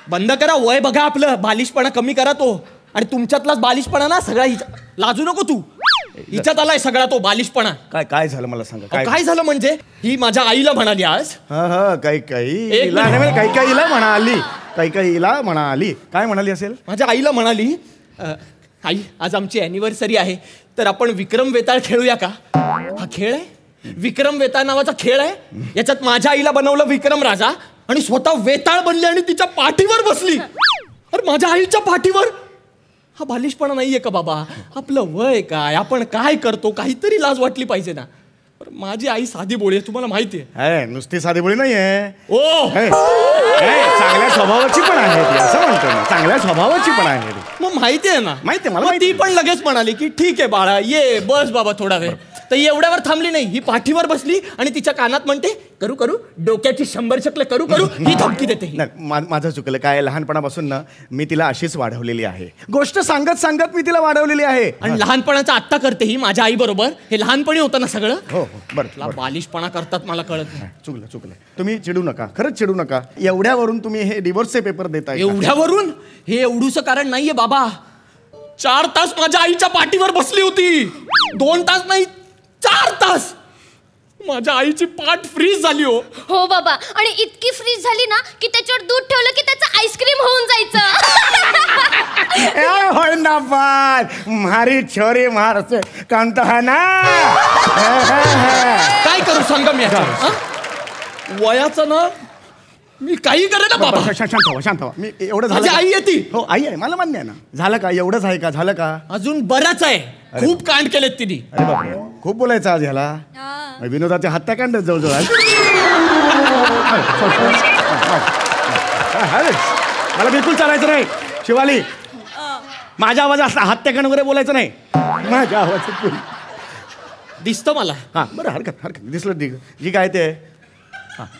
बंद करा. वय बघा आपलं. बालिशपणा कमी करा तो. आणि तुमच्यातलाच बालिशपणा ना सगळा लाजू नको तू. हिच्यात आलाय सगळा तो बालिशपणा. काय झालं मला सांगा. काय झालं म्हणजे ही माझ्या आईला म्हणाली आज. काही म्हणाली. काय म्हणाली असेल? माझ्या आईला म्हणाली आई आज आमची अॅनिव्हर्सरी आहे तर आपण विक्रम वेताळ खेळूया का? हा खेळ आहे. विक्रम वेताळ नावाचा खेळ आहे. याच्यात माझ्या आईला बनवलं विक्रम राजा आणि स्वतः वेताळ बनली आणि तिच्या पाठीवर बसली. अरे माझ्या आईच्या पाठीवर. हा बालिशपणा नाहीये का बाबा? आपलं वय काय, आपण काय करतो, काहीतरी लाज वाटली पाहिजे ना. माझी आई साधी बोळी आहे तुम्हाला माहिती आहे. नुसती साधी बोळी नाहीये. चांगल्या स्वभावाची पण आहे ती. असं म्हणतो ना चांगल्या स्वभावाची पण आहे. मग माहिती आहे ना. माहिती आहे मला. ती पण लगेच म्हणाली की ठीक आहे बाळा ये बस बाबा थोडा वेळ. तर एवढ्यावर थांबली नाही. ही पाठीवर बसली आणि तिच्या कानात म्हणते करू करू डोक्याची 100 शकलं करू करू. ही धमकी देते. माझं चुकलं. काय लहानपणापासून ना मी तिला अशीच वाढवलेली आहे. गोष्ट सांगत सांगत मी तिला वाढवलेली आहे. आणि लहानपणाचा आत्ता करते ही माझ्या आई बरोबर. हे लहानपणी होतं ना सगळं. हो बरं. बालिशपणा करतात मला कळत नाही. चुकलं. तुम्ही चिडू नका. खरंच चिडू नका. एवढ्यावरून तुम्ही हे डिवोर्सचे पेपर देताय. एवढ्यावरून? हे एवढूच कारण नाहीये बाबा. 4 तास माझ्या आईच्या पाठीवर बसली होती. 2 तास नाही 4 तास. माझ्या आईची पाठ फ्रीज झाली हो. हो बाबा. आणि इतकी फ्रीज झाली ना की त्याच्यावर दूध ठेवलं की त्याचं आईस्क्रीम होऊन जायचं. होय ना पण मारी छोरी मारसे कांत है ना. काय करू सांगा मी वयाचं ना मी काही करेन ना बाबा. शांत व्हा. मी एवढं झालं. आई येते. हो आई आहे मला मान्य आहे ना. झालं का? एवढंच आहे का? झालं का? अजून बरंच आहे. खूप कांड केलेत तिने. अरे बापरे खूप बोलायचं आज ह्याला. विनोदाच्या हत्या कांड जवळजवळ. मला बिलकुल चालायचं नाही शिवाली. माझ्या आवाजात हत्याकांड वगैरे बोलायचं नाही. माझ्या आवाजात दिसतं मला. हा बरं हरकत दिसलं ठीक. जी काय ते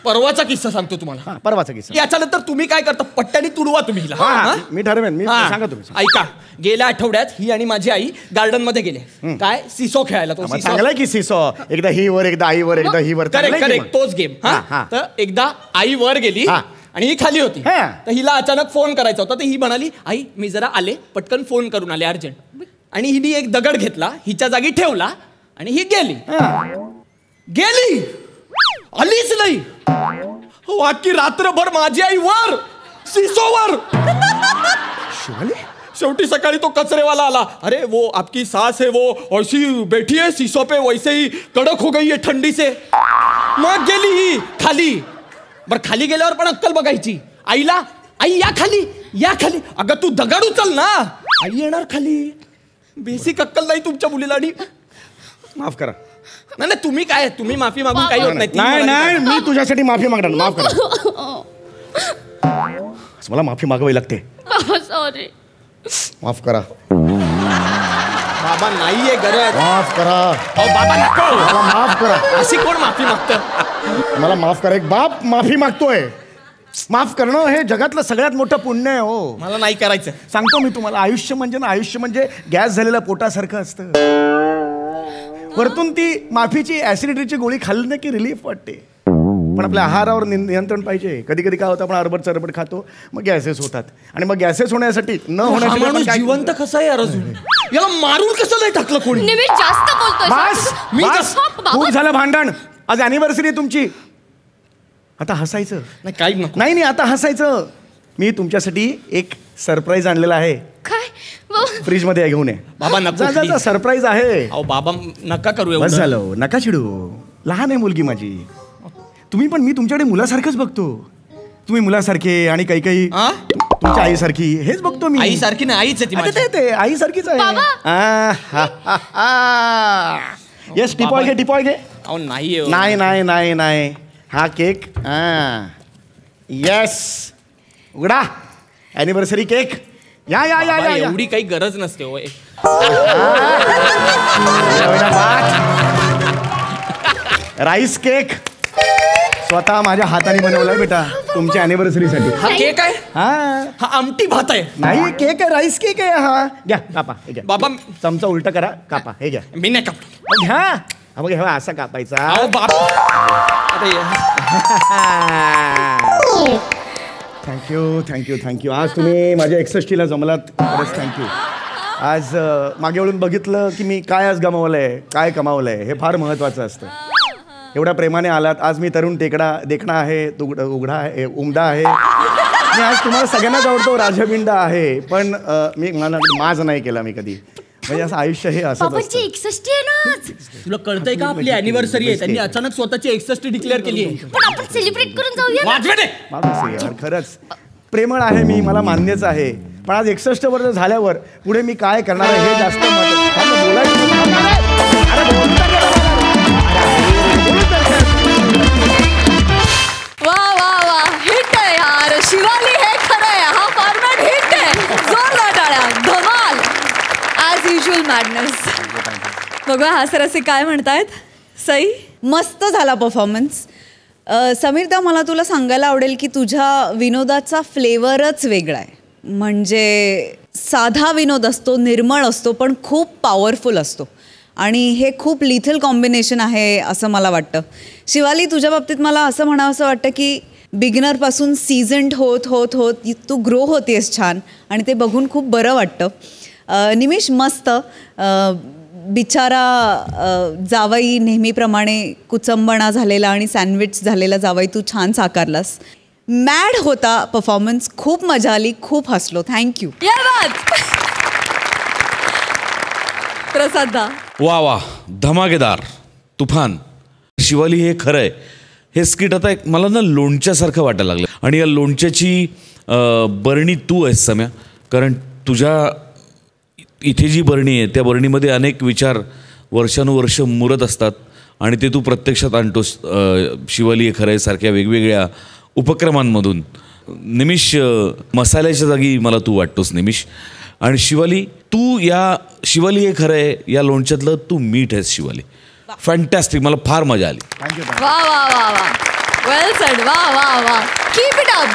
परवाचा किस्सा सांगतो तुम्हाला. परवाचा किस्सा. याच्यानंतर तुम्ही काय करता पट्ट्याने तुडवा तुम्ही हिला. मी ठरवेन. मी सांगा तुम्ही. ऐका गेल्या आठवड्यात ही आणि माझी आई गार्डन मध्ये गेले. काय सिसो खेळायला. तो चांगलाय की सिसो. एकदा ही वर एकदा आई वर एकदा ही वर. करेक्ट तोच गेम. तर एकदा आई वर गेली आणि ही खाली होती. तर हिला अचानक फोन करायचा होता. तर ही म्हणाली आई मी जरा आले पटकन फोन करून आले अर्जंट. आणि हिने एक दगड घेतला हिच्या जागी ठेवला आणि ही गेली. आलीच नाही. अख्खी रात्रभर माझी आई वर सिसोवर. शिवाली शेवटी सकाळी तो कचरेवाला आला. अरे वो आपकी सास है वो ऐसी बैठी है शीशो पे वैसे ही कडक हो गई है ठंडी से. मग गेली ही खाली. बर खाली गेल्यावर पण अक्कल बघायची. आईला आई या खाली. अगं तू दगड उचल ना. आई येणार खाली. बेसिक अक्कल नाही तुमच्या मुलीला. आणि माफ करा. नाही तुम्ही माफी मागून काही होत नाही. नाही मी तुझ्यासाठी माफी मागणार. माफ करा. मला माफी मागावी लागते. सॉरी. माफ करा. बाबा नाहीये गरज. माफ करा. बाबा नको. मला माफ करा. अशी कोण माफी मागतं. मला माफ करा. एक बाप माफी मागतोय. माफ करणं हे जगातलं सगळ्यात मोठं पुण्य आहे. हो मला नाही करायचं. सांगतो मी तुम्हाला. आयुष्य म्हणजे गॅस झालेल्या पोटासारखं असतं. वरतून ती माफीची ऍसिडिटीची गोळी खाल्ली ना की रिलीफ वाटते. पण आपल्या आहारावर नियंत्रण पाहिजे. कधी कधी काय होतं आपण अरबट चरबट खातो मग गॅसेस होतात. आणि मग गॅसेस होण्यासाठी न होण्यासाठी जिवंत कसं आहे यार अजून. याला मारून कसं नाही टाकलं कोणी. निमिष जास्त बोलतोय. बस खूप झालं भांडण. आज अॅनिव्हर्सरी आहे तुमची. आता हसायचं नाही. काही नको. नाही आता हसायचं. मी तुमच्यासाठी एक सरप्राईज आणलेला आहे. काय फ्रीज मध्ये घेऊन ये. बाबा नको. सरप्राईज आहे. अहो बाबा नका करू. बस झालं. नका चिडू. लहान आहे मुलगी माझी. तुम्ही पण मी तुमच्याकडे मुलासारखंच बघतो. तुम्ही मुलासारखे आणि काही तुमच्या आईसारखी हेच बघतो मी. आईसारखी नाही आईच आहे ते आईसारखीच आहे. येस टिपॉय घे. अहो नाही. नाही हा केक. येस उघडा. Anniversary cake. या एवढी काही गरज नसते. राईस केक स्वतः माझ्या हाताने बनवलाय बेटा तुमच्या अॅनिव्हर्सरीसाठी. हा केक आहे. हा आमटी भात आहे. नाही केक आहे. राईस केक आहे हा. घ्या कापा. हे घ्या बाबा. चमचा उलटा करा. कापा. हे घ्या. मी नाही कापतो. घ्या. बघ हे असा कापायचा. थँक्यू. आज तुम्ही माझ्या 61ला जमलात. खरंच थँक्यू. आज मागे वळून बघितलं की मी काय आज गमावलंय काय कमावलंय हे फार महत्वाचं असतं. एवढ्या प्रेमाने आलात. आज मी तरुण देखणा आहे. उघडा आहे. उमदा आहे. मी आज तुम्हाला सगळ्यांनाच आवडतो. राजबिंडा आहे. पण मी मला माज नाही केला मी कधी. म्हणजे असं आयुष्य हे असंच असतं. 61 आहे ना. तुला कळतंय का आपली अॅनिव्हर्सरी आहे. त्यांनी अचानक स्वतःची 61 डिक्लेअर केली आहे. पण आपण सेलिब्रेट करून जाऊया. खरंच प्रेमळ आहे मी. मला मान्यच आहे. पण आज 61 वर्ष झाल्यावर पुढे मी काय करणार आहे हे जास्त वा हिट आहे यार. शिवाली हे खरं आहे. हा फॉर्मॅट हिट आहे. जोरदार टाळ्या. धमाल. As usual madness. बघा हा सर असे काय म्हणतायत. सई मस्त झाला परफॉर्मन्स. समीरदा मला तुला सांगायला आवडेल की तुझ्या विनोदाचा फ्लेवरच वेगळा आहे. म्हणजे साधा विनोद असतो. निर्मळ असतो पण खूप पॉवरफुल असतो. आणि हे खूप लिथल कॉम्बिनेशन आहे असं मला वाटतं. शिवाली तुझ्या बाबतीत मला असं म्हणावंसं वाटतं की बिगिनरपासून सीझन्ड होत तू ग्रो होतेस छान. आणि ते बघून खूप बरं वाटतं. निमिष मस्त. बिचारा जावई नेहमीप्रमाणे कुचंबणा झालेला आणि सँडविच झालेला जावई तू छान साकारलास. मॅड होता परफॉर्मन्स. खूप मजा आली. खूप हसलो. थँक्यू. प्रसादा. वा धमाकेदार. तुफान. शिवाली हे खरं आहे. हे स्किट आता एक मला ना लोणच्यासारखं वाटायला लागलं. आणि या लोणच्याची बरणी तू आहेस सम्या. कारण तुझ्या इथे जी बरणी आहे त्या बरणीमध्ये अनेक विचार वर्षानुवर्ष मुरत असतात आणि ते तू प्रत्यक्षात आणतोस. शिवाली हे खरं आहे सारख्या वेगवेगळ्या उपक्रमांमधून. निमिष मसाल्याच्या जागी मला तू वाटतोस निमिष. आणि शिवाली तू या शिवाली हे खरं आहे या लोणच्यातलं तू मीठ आहेस शिवाली. फॅन्टॅस्टिक. मला फार मजा आली. वा वेल सेड. वा कीप इट अप.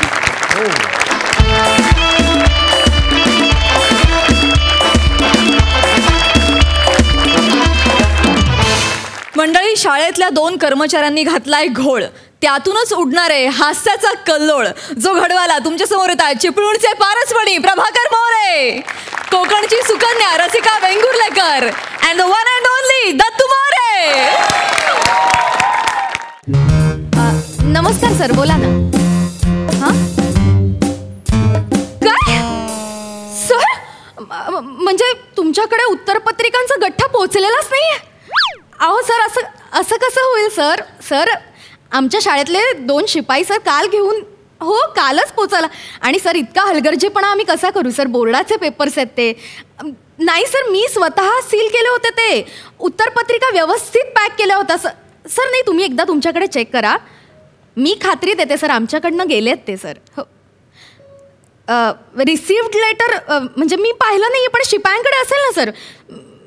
मंडळी शाळेतल्या 2 कर्मचाऱ्यांनी घातलाय घोळ. त्यातूनच उडणारे हास्याचा कल्लोळ जो घडवायला तुमच्या समोर येत आहे चिपळूणचे पारसमणी प्रभाकर मोरे, कोकणची Sukanya Rasika Vengurlekar and the one and only Dattu More. नमस्कार सर. बोला ना. हा काय सर म्हणजे तुमच्याकडे उत्तरपत्रिकांचा गठ्ठा पोहोचलेलाच नाहीये? अहो सर, असं कसं होईल सर? सर, आमच्या शाळेतले 2 शिपाई सर काल घेऊन, हो कालच पोचायला. आणि सर इतका हलगर्जीपणा आम्ही कसा करू सर? बोर्डाचे पेपर्स आहेत ते. नाही सर, मी स्वतः सील केले होते ते. उत्तरपत्रिका व्यवस्थित पॅक केल्या होत्या सर. नाही, तुम्ही एकदा तुमच्याकडे चेक करा. मी खात्री देते सर, आमच्याकडनं गेलेत ते सर. हो, रिसिव्ड लेटर म्हणजे मी पाहिलं नाही, पण शिपायांकडे असेल ना सर.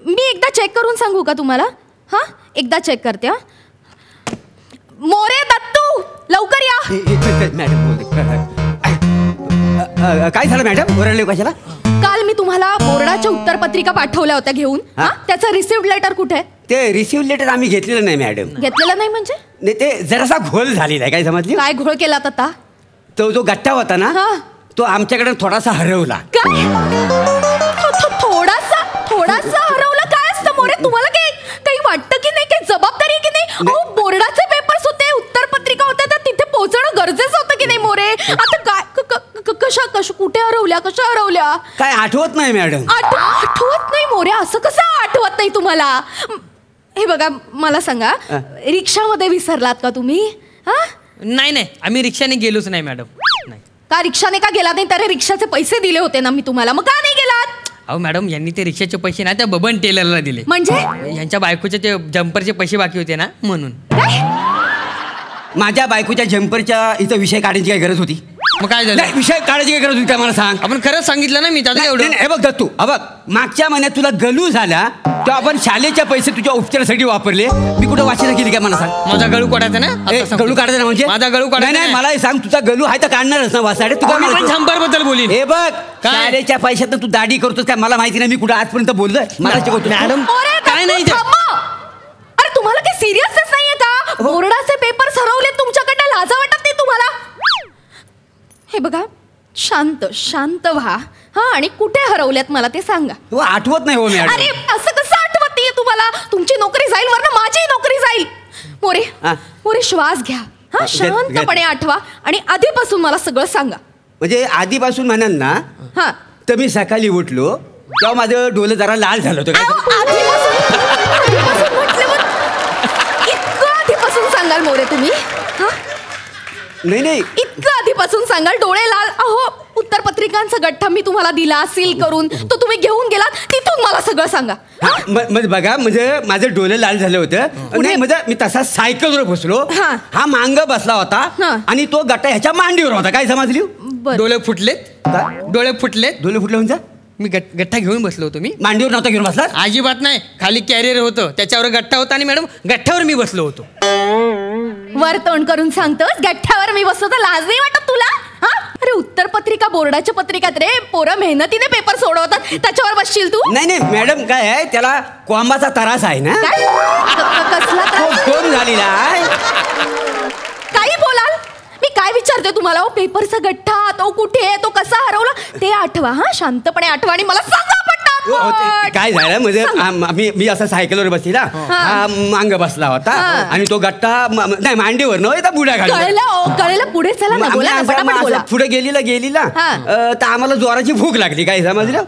मी एकदा चेक करून सांगू का तुम्हाला? हां, एकदा चेक करते. हां, मोरे, दत्तू, लवकर या. मॅडम काय झालं मॅडम? ओरडले कशाला? काल मी तुम्हाला बोर्डाच्या उत्तरपत्रिका पाठवल्या होत्या घेऊन. हां, त्याचं रिसिव्ड लेटर कुठे आहे? ते रिसिव्ह लेटर आम्ही घेतलेलं नाही मॅडम. घेतलेलं नाही म्हणजे? नाही, ते जरासा घोल झालेला आहे. काय समजली? काय घोळ केलात आता? तो जो गट्टा होता ना, तो आमच्याकडे थोडासा हरवला. काय? थोडासा हरवला? काय असतं मोरे? तुम्हाला काही वाटतं की नाही? काही जबाबदारी की नाही? अहो, बोर्डाचे पेपर्स होते, उत्तरपत्रिका होत्या, तर तिथे पोहोचणं गरजेचं होतं की नाही मोरे? आता काय कुठे हरवल्या? कशा हरवल्या? काय आठवत नाही मॅडम. आठवत नाही मोरे? असं कसं आठवत नाही तुम्हाला? हे बघा, मला सांगा, रिक्षामध्ये विसरलात का तुम्ही? नाही, आम्ही रिक्षाने गेलोच नाही मॅडम. नाही. का रिक्षाने का गेला नाही? तर रिक्षाचे पैसे दिले होते ना मी तुम्हाला, मग का नाही गेलात? अहो मॅडम, यांनी ते रिक्षाचे पैसे ना त्या बबन टेलरला दिले. म्हणजे? यांच्या बायकोचे ते जम्परचे पैसे बाकी होते ना, म्हणून. माझ्या बायकोच्या जम्परच्या इथं विषय काढायची काय गरज होती? मग काय झालं? विषय काढायची काय गरज होती? काय मला सांग. आपण खरंच सांगितलं ना मी त्याचं एवढं. हे बघ दत्तू, बघ, मागच्या महिन्यात तुला गलू झाला तेव्हा आपण शाळेचे पैसे तुझ्या उपचारासाठी वापरले. मी कुठं वाचना केली काय मला सांग? माझा गळू काढायचा ना? गळू काढायचा ना म्हणजे? माझा गळू काढायचा नाही, मला सांग, तुझा गलू आहे तर काढणारच ना वासाडे? तुझा झंपर बद्दल बोली. हे बघ, शाळेच्या पैशात तू दाढी करतोस काय मला माहिती नाही. मी कुठं आजपर्यंत बोललोय? मला शिकवतो मॅडम. काय नाही. अरे तुम्हाला काही सिरियसच नाहीये का? बोर्डाचे पेपर हरवले तुमच्याकडे, लाजा वाटत नाही तुम्हाला? हे बघा, शांत व्हा. हा, आणि कुठे हरवल्यात मला ते सांगा. तू आठवत नाही हो मॅडम. अरे असं कसं आठवत नाहीये तुम्हाला? तुमची नोकरी जाईल, वरनं माझी नोकरी जाईल. मोरे, श्वास घ्या. हा, शांतपणे आठवा आणि आधीपासून मला सगळं सांगा. म्हणजे आधीपासून म्हणाल ना? हा, तर मी सकाळी उठलो तेव्हा माझं डोलं जरा लाल झालं होतं. आधीपासून म्हटल्यावर इतकं आधीपासून सांगाल मोरे तुम्ही? हा, नाही, इतकं आधीपासून सांगाल? डोळे लाल? अहो, उत्तरपत्रिकांचा गठ्ठा मी तुम्हाला दिला सील करून, तो तुम्ही घेऊन गेलात, तिथून मला सगळं सांगा. बघा, म्हणजे माझं डोळे लाल झालं होतं. नाही, म्हणजे मी तसा सायकलवर बसलो, हा मांग बसला होता आणि तो गट्टा ह्याच्या मांडीवर होता. काय समजली? डोळे फुटलेत. डोळे फुटले म्हणजे? मी गठ्ठा घेऊन बसलो होतो. मी मांडीवर नव्हता घेऊन बसला? अजिबात नाही. खाली कॅरियर होतं, त्याच्यावर गठ्ठा होता आणि मॅडम गठ्ठ्यावर मी बसलो होतो. वर तोंड करून सांगतोस गठ्ठ्यावर मी बसलो, तर लाज नाही वाटत तुला? हा, अरे उत्तरपत्रिका बोर्डाच्या पत्रिकात रे, पोरं मेहनतीने पेपर सोडवतात, त्याच्यावर बसशील तू? नाही मॅडम, काय आहे, त्याला कोंबाचा त्रास आहे ना. कसला फोन झालेला आहे? काही बोलाल? मी काय विचारते तुम्हाला? पेपरचा गठ्ठा तो कुठे आहे, तो कसा हरवला ते आठवा. हा, शांतपणे आठवा आणि मला सांगा पटकन. काय झालं म्हणजे मी असं सायकलवर बसली ना, हा मांग बसला होता आणि तो गट्टा नाही मांडीवर न बुड्या कळलं. पुढे चला ना, बोला. पुढे गेलीला तर आम्हाला जोराची भूक लागली. काय समजलं?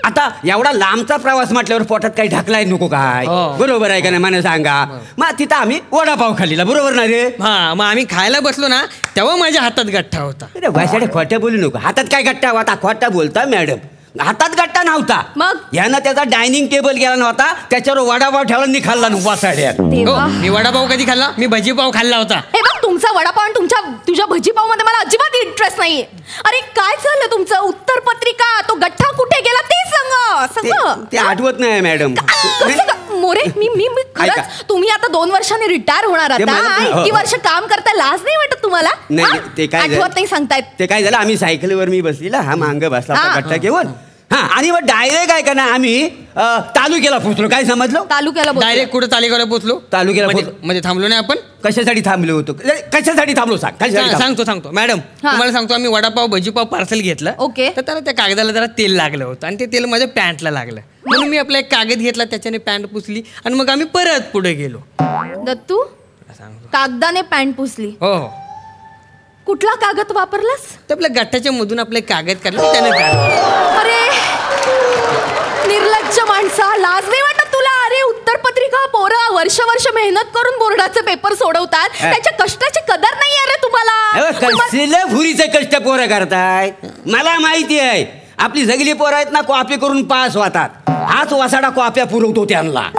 आता एवढा लांबचा प्रवास म्हटल्यावर पोटात काही ढकलाय नको काय? बरोबर आहे का नाही मला सांगा? मग तिथं आम्ही वडापाव खाल्लेला, बरोबर ना रे? हा, मग आम्ही खायला बसलो ना, तेव्हा माझ्या हातात गठ्ठा होता. अरे वाशाडे, खोट्या बोलू नको. हातात काय गट्टा होता? खोटा बोलता मॅडम. हातात गट्टा नव्हता. मग यानं त्याचा डायनिंग टेबल गेला नव्हता, त्याच्यावर वडापाव ठेवला आणि खाल्ला वासाड्यात. मी वडापाव कधी खाल्ला? मी भजीपाव खाल्ला होता. हे बघ, तुमचा वडापाव आणि तुझ्या भजीपाव मध्ये मला अजिबात इंटरेस्ट नाहीये. अरे काय चाललं तुमचं? उत्तरपत्रिका, तो गठ्ठा कुठे गेला ते सांगा. ते आठवत नाही मॅडम. मोरे, मी खरंच, तुम्ही आता 2 वर्षांनी रिटायर होणार आता, इतकी वर्ष काम करता, लाज नाही वाटत तुम्हाला? नाही, ते काय आठवत नाही सांगतायत? ते काय झालं, आम्ही सायकलवर मी बसलेला, हा मांग बसला गट्टा घेऊन. हा, आणि मग डायरेक्ट काय का ना, आम्ही तालुक्याला पोहोचलो. काय समजलं? तालुक्याला डायरेक्ट कुठं तालुक्याला पोहोचलो? मध्ये थांबलो नाही आपण? कशासाठी थांबलो होतो? कशासाठी थांबलो सांग. सांगतो मॅडम, तुम्हाला सांगतो. आम्ही वडापाव भजीपाव पार्सल घेतलं. ओके. तर त्याला त्या कागदाला जरा तेल लागलं होतं आणि ते तेल माझ्या पॅन्टला लागलं, म्हणून मी आपला एक कागद घेतला, त्याच्याने पॅन्ट पुसली आणि मग आम्ही परत पुढे गेलो. दत्तू, कागदाने पॅन्ट पुसली? हो. कुठला कागद वापरलास? तर आपल्या गठ्ठ्याच्या मधून आपले कागद काढले, त्याने. अरे वर्ष मेहनत करून बोर्डाचे पेपर सोडवतात, त्याच्या कष्टाची कदर नाही आहे रे तुम्हाला. कसले भुरीचे कष्ट पोरं करताय मला माहिती आहे. आपली सगळी पोरं आहेत ना कॉपी करून पास होतात. हाच वासाडा कॉप्या पुरवतो त्यांना.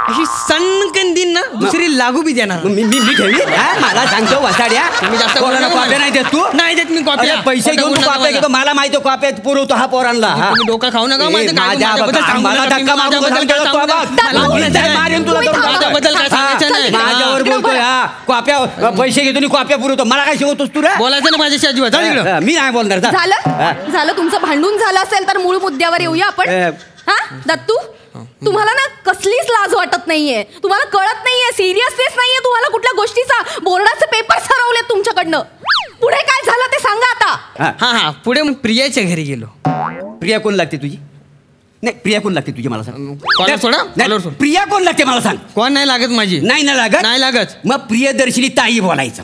अशी सणकन दिन ना दुसरी लागू बी देणार. मी ठेवी मला सांगतो वासाड्या कॉप्या नाही देत तू. नाही देत मी कॉप्या. पैसे घेऊन तू कॉप्या घेतो. मला माहिती कॉप्या पुरवतो हा पोरांना. डोका खाऊ नका. माझ्यावर बोलतोय हा. कॉप्या पैसे घेतो आणि कॉप्या पुरवतो. मला काय शिकवतोस तू रे? बोलायचं ना माझ्याशी अजिबात. मी नाही बोलणार. झालं तुमचं भांडून झालं असेल तर मूळ मुद्द्यावर येऊया आपण. हा दत्तू, तुम्हाला ना कसलीच लाज वाटत नाहीये. तुम्हाला कळत नाहीये, सिरियसनेस नाहीये तुम्हाला कुठल्या गोष्टीचा. बोर्डाचे पेपर हरवलेत तुमच्याकडनं. पुढे काय झालं ते सांगा आता. हा पुढे प्रियाच्या घरी गेलो. प्रिया कोण लागते तुझी? नाही प्रिया कोण लागते तुझी मला सांग. प्रिया कोण लागते मला सांग. कोण नाही लागत माझी. नाही नाही लागत. मग प्रियदर्शिनी ताई बोलायचं.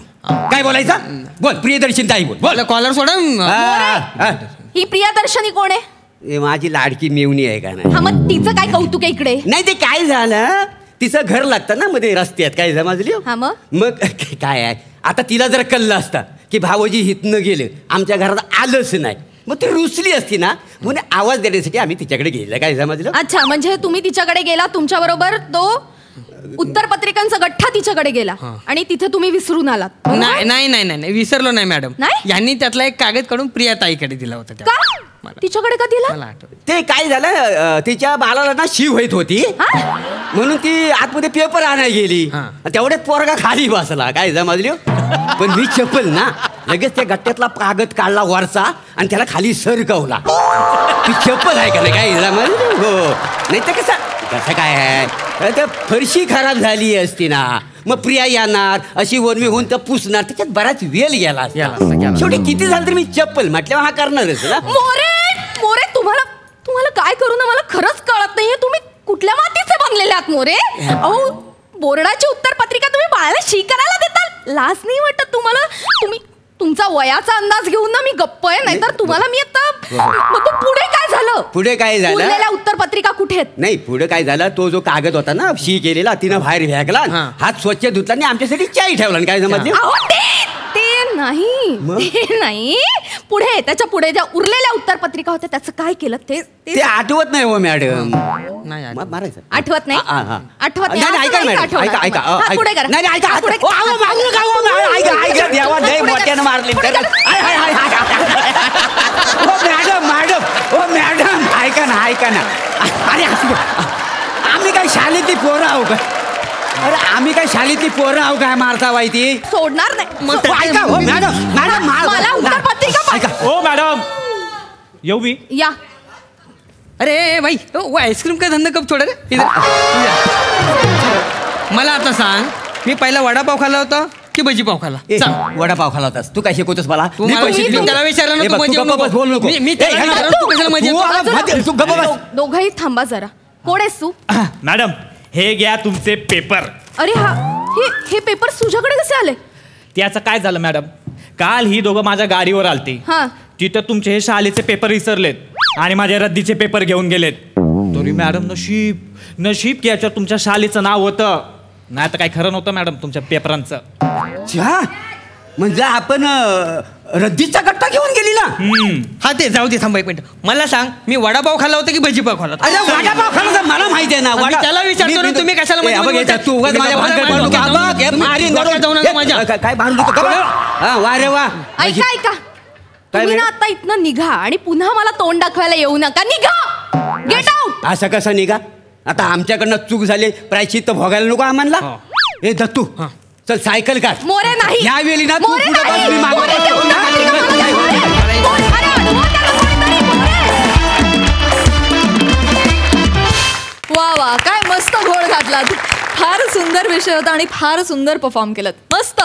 काय बोलायचं? बोल प्रियदर्शिनी ताई बोल. कॉलर सोडा. ही प्रियदर्शनी कोण आहे? माझी लाडकी मेवणी आहे का नाही. हा मग तिचं काय कौतुक आहे इकडे? नाही ते काय झालं तिचं घर लागतं ना मध्ये रस्त्यात. काय समजली? हा मग काय आहे आता तिला जर कळलं असतं की भावजी हितनं गेले आमच्या घरात आलंच नाही मग ती रुसली असती ना म्हणून आवाज देण्यासाठी आम्ही तिच्याकडे गेलं. काय समजलं? अच्छा म्हणजे तुम्ही तिच्याकडे गेला, तुमच्या बरोबर तो उत्तर पत्रिकांचा गठ्ठा तिच्याकडे गेला आणि तिथे तुम्ही विसरून आलात. नाही विसरलो नाही मॅडम. यांनी त्यातला एक कागद काढून प्रिया ताईकडे दिला होता. तिच्याकडे का दिला? ते काय झालं तिच्या बाळाला ना शी होत होती म्हणून ती आतमध्ये पेपर आणायला गेली. तेवढ्यात पोरगा खाली बसला. काय समजली? पण मी चप्पल ना लगेच त्या गट्ट्यातला कागद काढला वरचा आणि त्याला खाली सरकवला. ती चप्पल आहे का नाही? काय समजली? हो नाही तर कसं काय आहे तर फरशी खराब झाली असती ना मग प्रिया येणार अशी वनवी होऊन तर पुसणार. त्याच्यात बराच वेळ गेला. शेवटी किती झालं तर मी चप्पल म्हटल्यावर हा करणारच ना. मोरे तुम्हाला काय करू ना मला खरंच कळत नाहीये. तुम्ही कुठल्या मातीचे बनलेले आहात मोरे? अहो बोर्डाची उत्तर पत्रिका तुम्ही बाळाला शी करायला देताल. लाज नाही वाटत तुम्हाला? तुम्ही तुमचा वयाचा अंदाज घेऊन ना मी गप्प आहे. नाहीतर तुम्हाला मी आता पुढे काय झालं? पुढे काय झालं? उरलेल्या उत्तर पत्रिका कुठे आहेत? नाही पुढे काय झालं तो जो कागद होता ना शी केलेला तिनं बाहेर फेकला. हात स्वच्छ धुतला आणि आमच्यासाठी चाय ठेवला. काय समजली? ते नाही पुढे त्याच्या पुढे ज्या उरलेल्या उत्तर पत्रिका होत्या त्याचं काय केलं ते आठवत नाही हो मॅडम. मारायचं आठवत नाही. आठवत नाही. मॅडम ऐका ना अरे आम्ही काय शाळेतली पोरं आहो का? अरे आम्ही काय शाळेतली पोरं आहो काय मारता वाईती? सोडणार नाही. ऐका हो मॅडम मला उत्तर पत्रिका ऐका. ओ मॅडम येऊ मी? या. अरे भाई वो आईस्क्रीम का धंदा कब छोड़ा रे? इधर मला आता सांग मी पहिला वडापाव खाल्ला होता की भजीपाव खाल्ला? वडापाव खाल्ला होतास. तू काय शिकवतोस मला? त्याला विचारलं ना तू दोघंही थांबा जरा. कोण आहेस तू? मॅडम हे घ्या तुमचे पेपर. अरे हा हे पेपर तुझ्याकडे कसे आले? त्याचं काय झालं मॅडम काल ही दोघं माझ्या गाडीवर आलती. तिथं तुमचे हे शाळेचे पेपर विसरलेत आणि माझ्या रद्दीचे पेपर घेऊन गेलेत. तरी मॅडम नशीब की याच्यावर तुमच्या शाळेचं नाव होतं. नाही तर काय खरं नव्हतं मॅडम तुमच्या पेपरांचं. म्हणजे आपण रद्दीचा गट्टा घेऊन गेली ना? हा ते जाऊ दे थांबा एक मिनिट. मला सांग मी वडापाव खाल्ला होता की भजीपाव खाल्ला? अरे वडापाव खाल्ला मला माहिती आहे ना. त्याला विचारतो ना तुम्ही कशाला काय वा रे वा. ऐका तुम्ही ना आता इथनं निघा आणि पुन्हा मला तोंड दाखवायला येऊ नका. निघा. Get out. असं कसं निघा? आता आमच्याकडनं चूक झाली प्रायश्चित्त भोगायला नको आम्हाला. ए दत्तू चल सायकल काढ. मोरे नाही यावेळी ना तू वा काय मस्त घोळ घातला. फार सुंदर विषय होता आणि फार सुंदर परफॉर्म केलं. मस्त.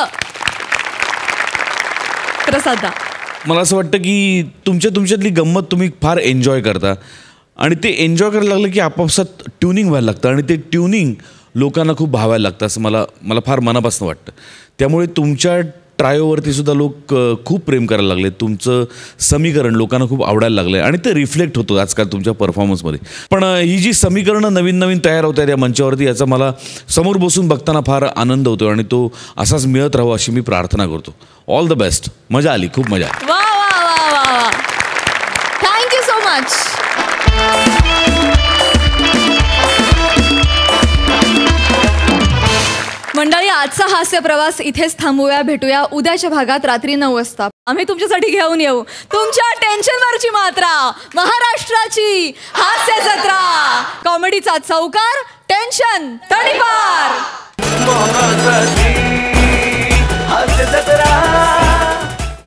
प्रसाद मला असं वाटतं की तुमच्यातली गंमत तुम्ही फार एन्जॉय करता आणि ते एन्जॉय करायला लागलं की आपापसात ट्युनिंग व्हायला लागतं आणि ते ट्युनिंग लोकांना खूप भावायला लागतं असं मला फार मनापासून वाटतं. त्यामुळे तुमच्या ट्रायोवरती सुद्धा लोक खूप प्रेम करायला लागले. तुमचं समीकरण लोकांना खूप आवडायला लागलं आणि ते रिफ्लेक्ट होतं आजकाल तुमच्या परफॉर्मन्समध्ये. पण ही जी समीकरणं नवीन नवीन तयार होत आहेत या मंचावरती, याचा मला समोर बसून बघताना फार आनंद होतो आणि तो असाच मिळत राहावा अशी मी प्रार्थना करतो. All the best. मजा आली, खूप मजा आली. वा वा वा वा वा, थँक्यू सो मच. मंडळी, आजचा हास्य प्रवास इथेच थांबूया. भेटूया उद्याच्या भागात रात्री 9 वाजता. आम्ही तुमच्यासाठी घेऊन येऊ तुमच्या टेन्शनवरची मात्रा, महाराष्ट्राची हास्य जत्रा. कॉमेडीचा चौकार, टेन्शन तडीपार. हास्य जत्रा.